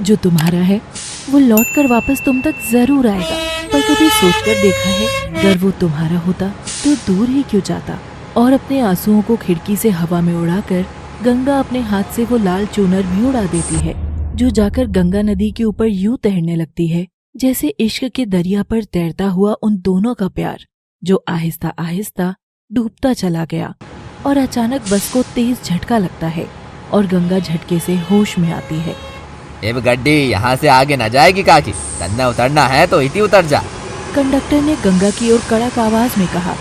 जो तुम्हारा है वो लौटकर वापस तुम तक जरूर आएगा। पर कभी सोचकर देखा है, अगर वो तुम्हारा होता तो दूर ही क्यों जाता। और अपने आंसुओं को खिड़की से हवा में उड़ाकर गंगा अपने हाथ से वो लाल चूनर भी उड़ा देती है, जो जाकर गंगा नदी के ऊपर यूं तैरने लगती है जैसे इश्क के दरिया पर तैरता हुआ उन दोनों का प्यार, जो आहिस्ता आहिस्ता डूबता चला गया। और अचानक बस को तेज झटका लगता है और गंगा झटके से होश में आती है। ए गड्डी यहाँ से आगे न जाएगी काकी, तन्ने उतरना है तो इति उतर जा। कंडक्टर ने गंगा की ओर कड़क आवाज में कहा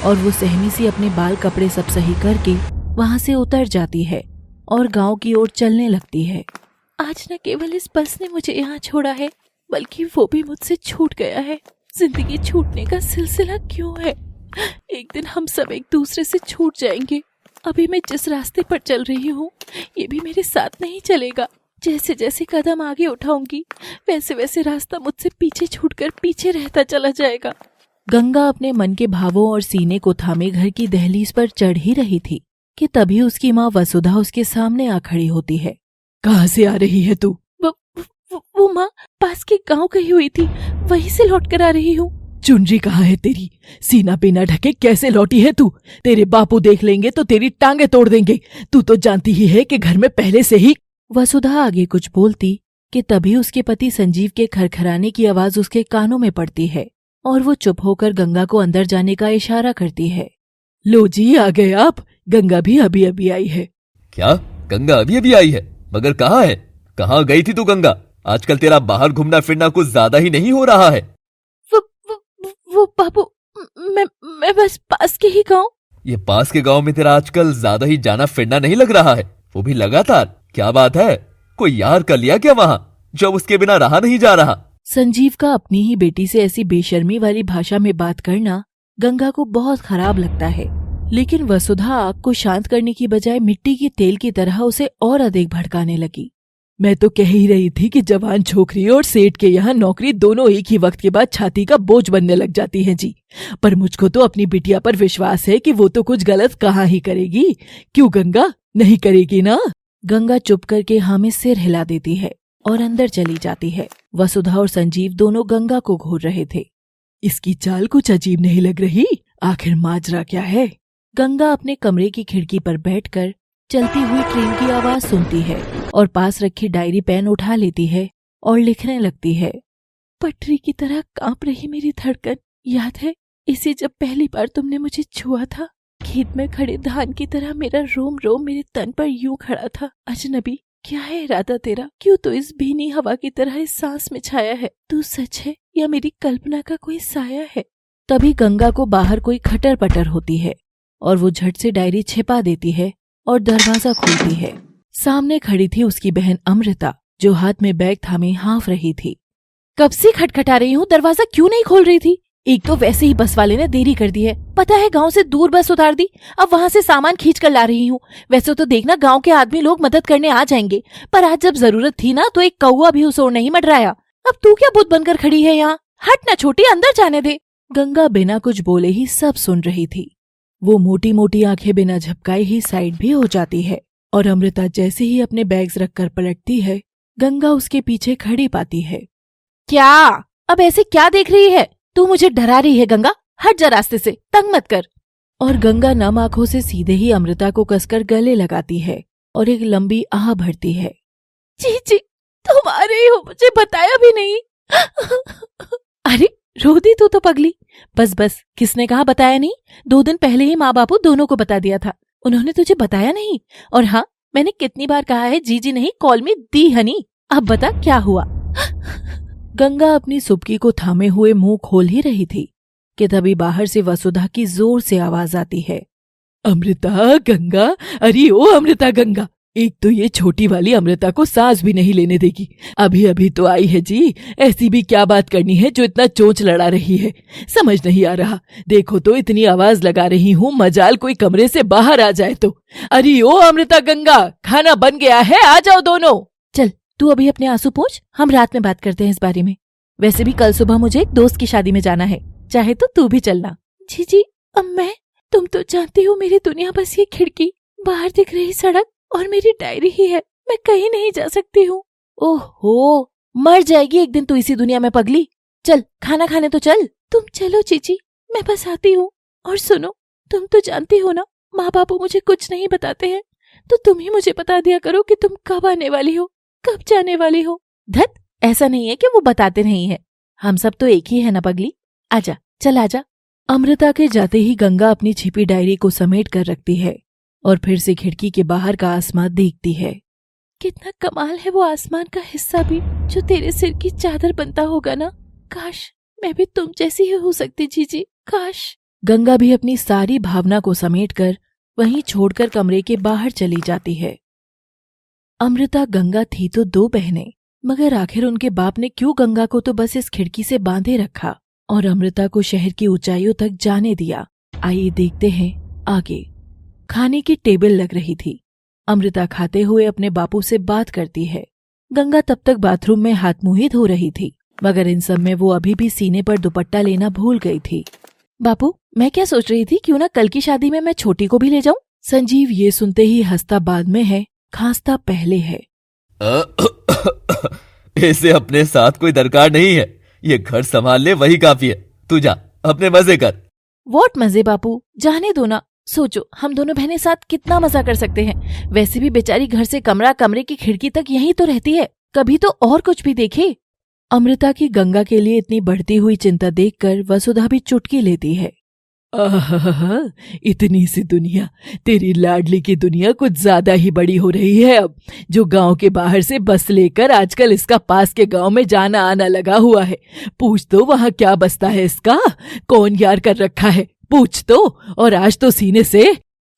और वो सहमी सी अपने बाल कपड़े सब सही करके वहाँ से उतर जाती है और गांव की ओर चलने लगती है। आज न केवल इस बस ने मुझे यहाँ छोड़ा है, बल्कि वो भी मुझसे छूट गया है। जिंदगी छूटने का सिलसिला क्यों है? एक दिन हम सब एक दूसरे से छूट जाएंगे। अभी मैं जिस रास्ते पर चल रही हूँ ये भी मेरे साथ नहीं चलेगा। जैसे जैसे कदम आगे उठाऊंगी वैसे वैसे रास्ता मुझसे पीछे छूटकर पीछे रहता चला जाएगा। गंगा अपने मन के भावों और सीने को थामे घर की दहलीज पर चढ़ ही रही थी कि तभी उसकी माँ वसुधा उसके सामने आ खड़ी होती है। कहाँ से आ रही है तू? वो माँ पास के गांव गई हुई थी, वहीं से लौट कर आ रही हूँ। चुनरी कहाँ है तेरी? सीना पेना ढके कैसे लौटी है तू? तेरे बापू देख लेंगे तो तेरी टांगे तोड़ देंगे। तू तो जानती ही है कि घर में पहले से ही। वसुधा आगे कुछ बोलती कि तभी उसके पति संजीव के खरखराने की आवाज उसके कानों में पड़ती है और वो चुप होकर गंगा को अंदर जाने का इशारा करती है। लो जी, आ गए आप। गंगा भी अभी अभी आई है। क्या? गंगा अभी अभी आई है? मगर कहाँ है? कहाँ गई थी तू गंगा? आजकल तेरा बाहर घूमना फिरना कुछ ज्यादा ही नहीं हो रहा है। वो बाबू, मैं बस पास के ही गाँव। ये पास के गांव में तेरा आजकल ज्यादा ही जाना फिरना नहीं लग रहा है, वो भी लगातार। क्या बात है? कोई यार कर लिया क्या वहाँ, जब उसके बिना रहा नहीं जा रहा? संजीव का अपनी ही बेटी से ऐसी बेशर्मी वाली भाषा में बात करना गंगा को बहुत खराब लगता है, लेकिन वसुधा आग को शांत करने की बजाय मिट्टी की तेल की तरह उसे और अधिक भड़काने लगी। मैं तो कह ही रही थी कि जवान छोकरी और सेठ के यहाँ नौकरी दोनों एक ही वक्त के बाद छाती का बोझ बनने लग जाती हैं जी। पर मुझको तो अपनी बिटिया पर विश्वास है कि वो तो कुछ गलत कहाँ ही करेगी। क्यों गंगा, नहीं करेगी ना? गंगा चुप करके हाँ में सिर हिला देती है और अंदर चली जाती है। वसुधा और संजीव दोनों गंगा को घूर रहे थे। इसकी चाल कुछ अजीब नहीं लग रही? आखिर माजरा क्या है? गंगा अपने कमरे की खिड़की पर बैठकर चलती हुई ट्रेन की आवाज सुनती है और पास रखी डायरी पेन उठा लेती है और लिखने लगती है। पटरी की तरह कांप रही मेरी धड़कन। याद है इसे जब पहली बार तुमने मुझे छुआ था? खेत में खड़े धान की तरह मेरा रोम रोम मेरे तन पर यूं खड़ा था। अजनबी, क्या है इरादा तेरा? क्यों तो इस भीनी हवा की तरह इस सांस में छाया है? तू सच है या मेरी कल्पना का कोई साया है? तभी गंगा को बाहर कोई खटर पटर होती है और वो झट से डायरी छिपा देती है और दरवाजा खोलती है। सामने खड़ी थी उसकी बहन अमृता, जो हाथ में बैग थामे हाँफ रही थी। कब से खटखटा रही हूँ, दरवाजा क्यों नहीं खोल रही थी? एक तो वैसे ही बस वाले ने देरी कर दी है। पता है गांव से दूर बस उतार दी, अब वहाँ से सामान खींच कर ला रही हूँ। वैसे तो देखना गांव के आदमी लोग मदद करने आ जाएंगे, पर आज जब जरूरत थी ना तो एक कौवा भी उस ओर नहीं मंडराया। अब तू क्या बुत बनकर खड़ी है यहाँ? हट ना छोटी, अंदर जाने दे। गंगा बिना कुछ बोले ही सब सुन रही थी। वो मोटी मोटी आंखें बिना झपकाए ही साइड भी हो जाती है और अमृता जैसे ही अपने बैग्स रखकर पलटती है, गंगा उसके पीछे खड़ी पाती है। क्या? अब ऐसे क्या देख रही है? तू मुझे डरा रही है गंगा, हट जा रास्ते से, तंग मत कर। और गंगा नम आंखों से सीधे ही अमृता को कसकर गले लगाती है और एक लंबी आह भरती है। जी तुम आ रही हो, मुझे बताया भी नहीं। अरे रो दी तू तो पगली। बस किसने कहा बताया नहीं? 2 दिन पहले ही माँ बापू दोनों को बता दिया था, उन्होंने तुझे बताया नहीं। और हाँ, मैंने कितनी बार कहा है जी नहीं, कॉल मी दी हनी। अब बता क्या हुआ? गंगा अपनी सुबकी को थामे हुए मुंह खोल ही रही थी कि तभी बाहर से वसुधा की जोर से आवाज आती है। अमृता गंगा, अरे ओ अमृता गंगा, एक तो ये छोटी वाली अमृता को सांस भी नहीं लेने देगी। अभी अभी तो आई है जी, ऐसी भी क्या बात करनी है जो इतना चोंच लड़ा रही है? समझ नहीं आ रहा। देखो तो इतनी आवाज लगा रही हूँ, मजाल कोई कमरे से बाहर आ जाए तो। अरे ओ अमृता गंगा, खाना बन गया है, आ जाओ दोनों। चल तू अभी अपने आंसू पोंछ, हम रात में बात करते हैं इस बारे में। वैसे भी कल सुबह मुझे एक दोस्त की शादी में जाना है, चाहे तो तू भी चलना। जी अब मैं, तुम तो जानती हो मेरी दुनिया बस ये खिड़की, बाहर दिख रही सड़क और मेरी डायरी ही है। मैं कहीं नहीं जा सकती हूँ। ओहो, मर जाएगी एक दिन तू इसी दुनिया में पगली। चल खाना खाने तो चल। तुम चलो चीची, मैं बस आती हूँ। और सुनो, तुम तो जानती हो ना, माँ बापू मुझे कुछ नहीं बताते हैं, तो तुम ही मुझे बता दिया करो कि तुम कब आने वाली हो, कब जाने वाली हो। धत, ऐसा नहीं है कि वो बताते नहीं है, हम सब तो एक ही है ना पगली। आजा, चल आजा। अमृता के जाते ही गंगा अपनी छिपी डायरी को समेट कर रखती है और फिर से खिड़की के बाहर का आसमान देखती है। कितना कमाल है वो आसमान का हिस्सा भी, जो तेरे सिर की चादर बनता होगा ना। काश मैं भी तुम जैसी ही हो सकती जीजी, काश। गंगा भी अपनी सारी भावना को समेटकर वहीं छोड़कर कमरे के बाहर चली जाती है। अमृता गंगा थी तो दो बहनें, मगर आखिर उनके बाप ने क्यों गंगा को तो बस इस खिड़की से बांधे रखा और अमृता को शहर की ऊंचाइयों तक जाने दिया। आइए देखते हैं आगे। खाने की टेबल लग रही थी। अमृता खाते हुए अपने बापू से बात करती है। गंगा तब तक बाथरूम में हाथ मुंह धो रही थी, मगर इन सब में वो अभी भी सीने पर दुपट्टा लेना भूल गई थी। बापू, मैं क्या सोच रही थी, क्यों ना कल की शादी में मैं छोटी को भी ले जाऊं। संजीव ये सुनते ही हंसता बाद में है, खांसता पहले है। इसे अपने साथ कोई दरकार नहीं है, ये घर संभाल ले वही काफी है। तू जा, अपने मजे कर। वॉट मजे बापू, जाने दो ना। सोचो, हम दोनों बहनें साथ कितना मजा कर सकते हैं। वैसे भी बेचारी घर से कमरा, कमरे की खिड़की तक यहीं तो रहती है, कभी तो और कुछ भी देखे। अमृता की गंगा के लिए इतनी बढ़ती हुई चिंता देखकर वसुधा भी चुटकी लेती है। आहा, इतनी सी दुनिया, तेरी लाडली की दुनिया कुछ ज्यादा ही बड़ी हो रही है अब, जो गांव के बाहर से बस लेकर आजकल इसका पास के गांव में जाना आना लगा हुआ है। पूछ तो वहाँ क्या बसता है इसका, कौन यार कर रखा है, पूछ तो। और आज तो सीने से।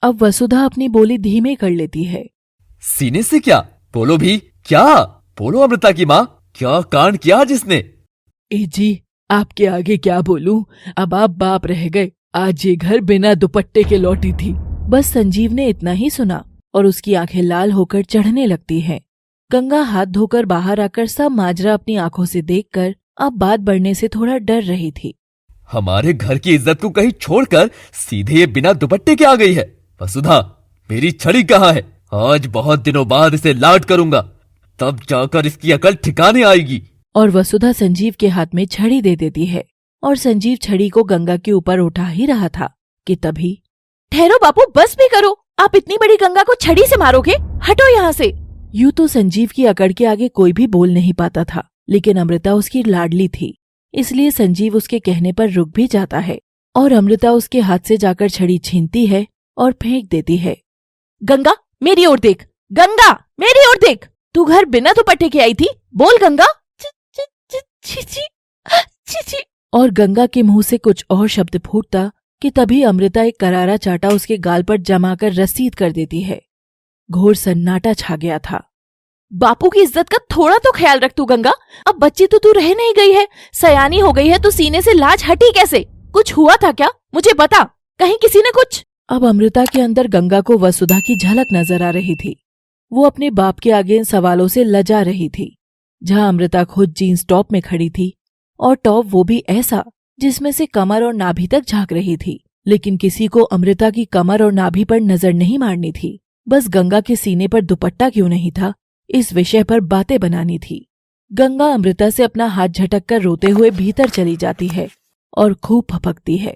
अब वसुधा अपनी बोली धीमे कर लेती है। सीने से क्या? बोलो भी, क्या बोलो अमृता की माँ, क्या कांड किया जिसने? ए जी, आपके आगे क्या बोलूं, अब आप बाप रह गए। आज ये घर बिना दुपट्टे के लौटी थी। बस संजीव ने इतना ही सुना और उसकी आंखें लाल होकर चढ़ने लगती हैं। गंगा हाथ धोकर बाहर आकर सब माजरा अपनी आंखों से देखकर अब बात बढ़ने से थोड़ा डर रही थी। हमारे घर की इज्जत को कहीं छोड़कर सीधे ये बिना दुपट्टे के आ गई है। वसुधा, मेरी छड़ी कहाँ है? आज बहुत दिनों बाद इसे लाड करूंगा, तब जाकर इसकी अकल ठिकाने आएगी। और वसुधा संजीव के हाथ में छड़ी दे देती है और संजीव छड़ी को गंगा के ऊपर उठा ही रहा था कि तभी, ठहरो बापू, बस भी करो, आप इतनी बड़ी गंगा को छड़ी से मारोगे, हटो यहाँ से। यूं तो संजीव की अकड़ के आगे कोई भी बोल नहीं पाता था, लेकिन अमृता उसकी लाडली थी, इसलिए संजीव उसके कहने पर रुक भी जाता है और अमृता उसके हाथ से जाकर छड़ी छीनती है और फेंक देती है। गंगा, मेरी ओर देख, गंगा मेरी ओर देख, तू घर बिना दुपट्टे के आई थी, बोल गंगा। ची। और गंगा के मुंह से कुछ और शब्द फूटता कि तभी अमृता एक करारा चाटा उसके गाल पर जमाकर रसीद कर देती है। घोर सन्नाटा छा गया था। बापू की इज्जत का थोड़ा तो ख्याल रख तू गंगा, अब बच्ची तो तू रह नहीं गई है, सयानी हो गई है, तो सीने से लाज हटी कैसे? कुछ हुआ था क्या, मुझे बता, कहीं किसी ने कुछ? अब अमृता के अंदर गंगा को वसुधा की झलक नजर आ रही थी। वो अपने बाप के आगे इन सवालों से लजा रही थी। जहां अमृता खुद जीन्स टॉप में खड़ी थी, और टॉप वो भी ऐसा जिसमें से कमर और नाभि तक झांक रही थी, लेकिन किसी को अमृता की कमर और नाभि पर नजर नहीं मारनी थी। बस गंगा के सीने पर दुपट्टा क्यों नहीं था, इस विषय पर बातें बनानी थी। गंगा अमृता से अपना हाथ झटक कर रोते हुए भीतर चली जाती है और खूब फपकती है।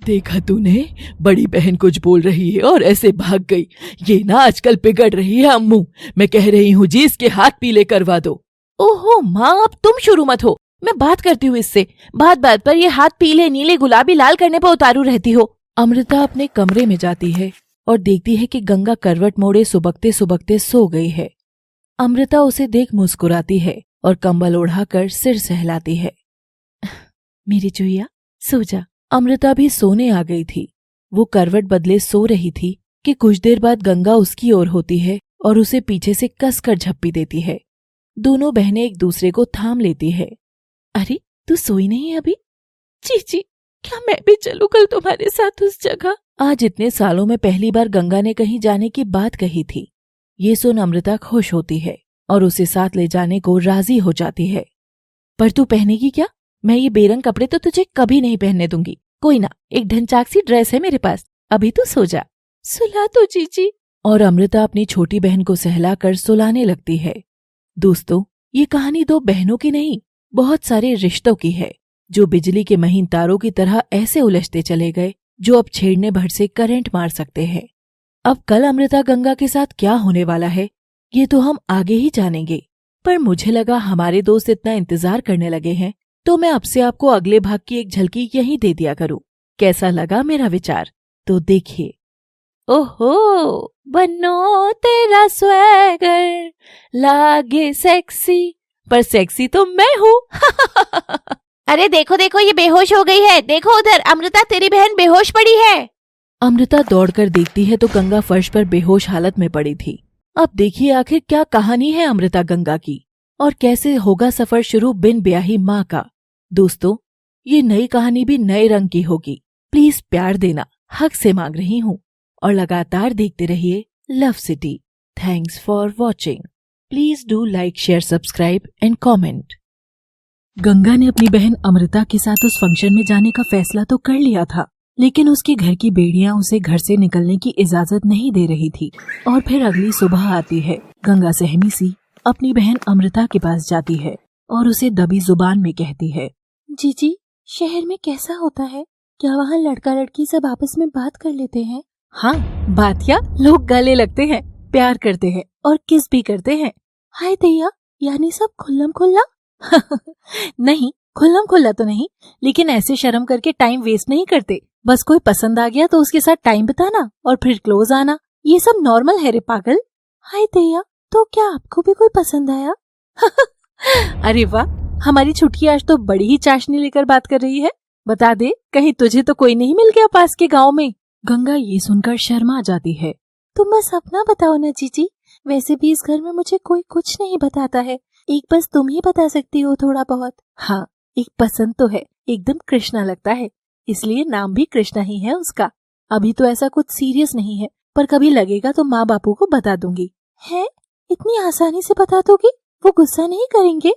देखा तूने, बड़ी बहन कुछ बोल रही है और ऐसे भाग गई। ये ना आजकल बिगड़ रही है अम्मू, मैं कह रही हूँ जी, इसके हाथ पीले करवा दो। ओहो माँ, अब तुम शुरू मत हो, मैं बात करती हूँ इससे। बात बात पर ये हाथ पीले नीले गुलाबी लाल करने पर उतारू रहती हो। अमृता अपने कमरे में जाती है और देखती है कि गंगा करवट मोड़े सुबकते सुबकते सो गई है। अमृता उसे देख मुस्कुराती है और कंबल ओढ़ाकर सिर सहलाती है। मेरी चुईया, सो जा। अमृता भी सोने आ गई थी। वो करवट बदले सो रही थी कि कुछ देर बाद गंगा उसकी ओर होती है और उसे पीछे से कसकर झप्पी देती है। दोनों बहनें एक दूसरे को थाम लेती है। अरे, तू सोई नहीं अभी? चीची, क्या मैं भी चलूं कल तुम्हारे साथ उस जगह? आज इतने सालों में पहली बार गंगा ने कहीं जाने की बात कही थी। ये सुन अमृता खुश होती है और उसे साथ ले जाने को राजी हो जाती है। पर तू पहनेगी क्या? मैं ये बेरंग कपड़े तो तुझे कभी नहीं पहनने दूंगी। कोई ना, एक ढंचाक सी ड्रेस है मेरे पास, अभी तू सो जा। सुला तो चीची। और अमृता अपनी छोटी बहन को सहलाकर सुलाने लगती है। दोस्तों, ये कहानी दो बहनों की नहीं, बहुत सारे रिश्तों की है जो बिजली के महीन तारों की तरह ऐसे उलझते चले गए जो अब छेड़ने भर से करंट मार सकते हैं। अब कल अमृता गंगा के साथ क्या होने वाला है ये तो हम आगे ही जानेंगे, पर मुझे लगा हमारे दोस्त इतना इंतजार करने लगे हैं तो मैं अब से आपको अगले भाग की एक झलकी यहीं दे दिया करूं। कैसा लगा मेरा विचार तो देखिए। ओहो बनो तेरा स्वैगर लागे सेक्सी, पर सेक्सी तो मैं हूँ। अरे देखो देखो ये बेहोश हो गई है, देखो उधर अमृता तेरी बहन बेहोश पड़ी है। अमृता दौड़कर देखती है तो गंगा फर्श पर बेहोश हालत में पड़ी थी। अब देखिए आखिर क्या कहानी है अमृता गंगा की और कैसे होगा सफर शुरू बिन ब्याही माँ का। दोस्तों ये नई कहानी भी नए रंग की होगी, प्लीज प्यार देना हक से मांग रही हूँ और लगातार देखते रहिए love city. Thanks for watching. Please do like share subscribe and comment. Ganga ने अपनी बहन अमृता के साथ उस फंक्शन में जाने का फैसला तो कर लिया था, लेकिन उसके घर की बेड़ियां उसे घर से निकलने की इजाजत नहीं दे रही थी। और फिर अगली सुबह आती है। गंगा सहमी सी अपनी बहन अमृता के पास जाती है और उसे दबी जुबान में कहती है, जीजी शहर में कैसा होता है, क्या वहाँ लड़का लड़की सब आपस में बात कर लेते हैं? हाँ बात क्या, लोग गले लगते हैं, प्यार करते हैं और किस भी करते हैं। हाय दैया, यानी सब खुल्लम खुल्ला? नहीं खुल्लम खुल्ला तो नहीं, लेकिन ऐसे शर्म करके टाइम वेस्ट नहीं करते। बस कोई पसंद आ गया तो उसके साथ टाइम बिताना और फिर क्लोज आना, ये सब नॉर्मल है रे पागल। हाय दैया, तो क्या आपको भी कोई पसंद आया? अरे वाह, हमारी छुटकी आज तो बड़ी ही चाशनी लेकर बात कर रही है। बता दे कहीं तुझे तो कोई नहीं मिल गया पास के गांव में। गंगा ये सुनकर शर्मा जाती है। तुम बस अपना बताओ ना जीजी, वैसे भी इस घर में मुझे कोई कुछ नहीं बताता है, एक बस तुम ही बता सकती हो थोड़ा बहुत। हाँ एक पसंद तो है, एकदम कृष्णा लगता है, इसलिए नाम भी कृष्णा ही है उसका। अभी तो ऐसा कुछ सीरियस नहीं है, पर कभी लगेगा तो माँ बापू को बता दूंगी। है इतनी आसानी से बता दोगी, वो गुस्सा नहीं करेंगे?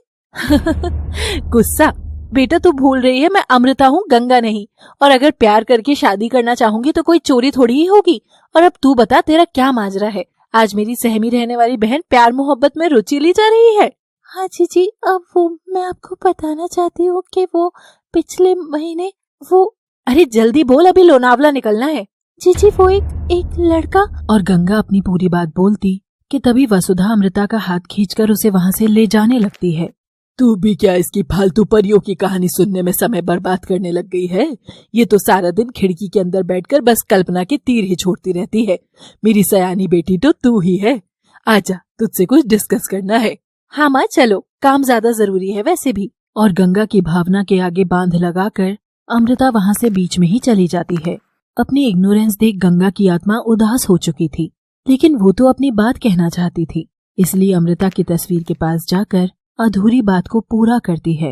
गुस्सा? बेटा तू भूल रही है मैं अमृता हूँ, गंगा नहीं। और अगर प्यार करके शादी करना चाहूंगी तो कोई चोरी थोड़ी ही होगी। और अब तू बता तेरा क्या माजरा है, आज मेरी सहमी रहने वाली बहन प्यार मोहब्बत में रुचि ली जा रही है। हाँ जीजी, अब वो मैं आपको बताना चाहती हूँ कि वो पिछले महीने वो। अरे जल्दी बोल, अभी लोनावला निकलना है। जीजी वो एक लड़का। और गंगा अपनी पूरी बात बोलती कि तभी वसुधा अमृता का हाथ खींचकर उसे वहाँ से ले जाने लगती है। तू भी क्या इसकी फालतू परियों की कहानी सुनने में समय बर्बाद करने लग गई है? ये तो सारा दिन खिड़की के अंदर बैठकर बस कल्पना के तीर ही छोड़ती रहती है। मेरी सयानी बेटी तो तू ही है। आजा, तुझसे कुछ डिस्कस करना है। हाँ माँ चलो, काम ज्यादा जरूरी है वैसे भी। और गंगा की भावना के आगे बांध लगाकर अमृता वहाँ से बीच में ही चली जाती है। अपनी इग्नोरेंस देख गंगा की आत्मा उदास हो चुकी थी, लेकिन वो तो अपनी बात कहना चाहती थी, इसलिए अमृता की तस्वीर के पास जाकर अधूरी बात को पूरा करती है।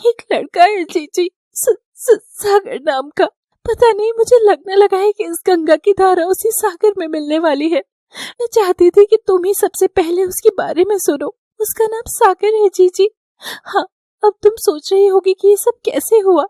एक लड़का है जीजी, सागर नाम का। पता नहीं, मुझे लगने लगा है कि इस गंगा की धारा उसी सागर में मिलने वाली है। मैं चाहती थी कि तुम ही सबसे पहले उसके बारे में सुनो। उसका नाम सागर है जीजी। हाँ, अब तुम सोच रही होगी कि ये सब कैसे हुआ।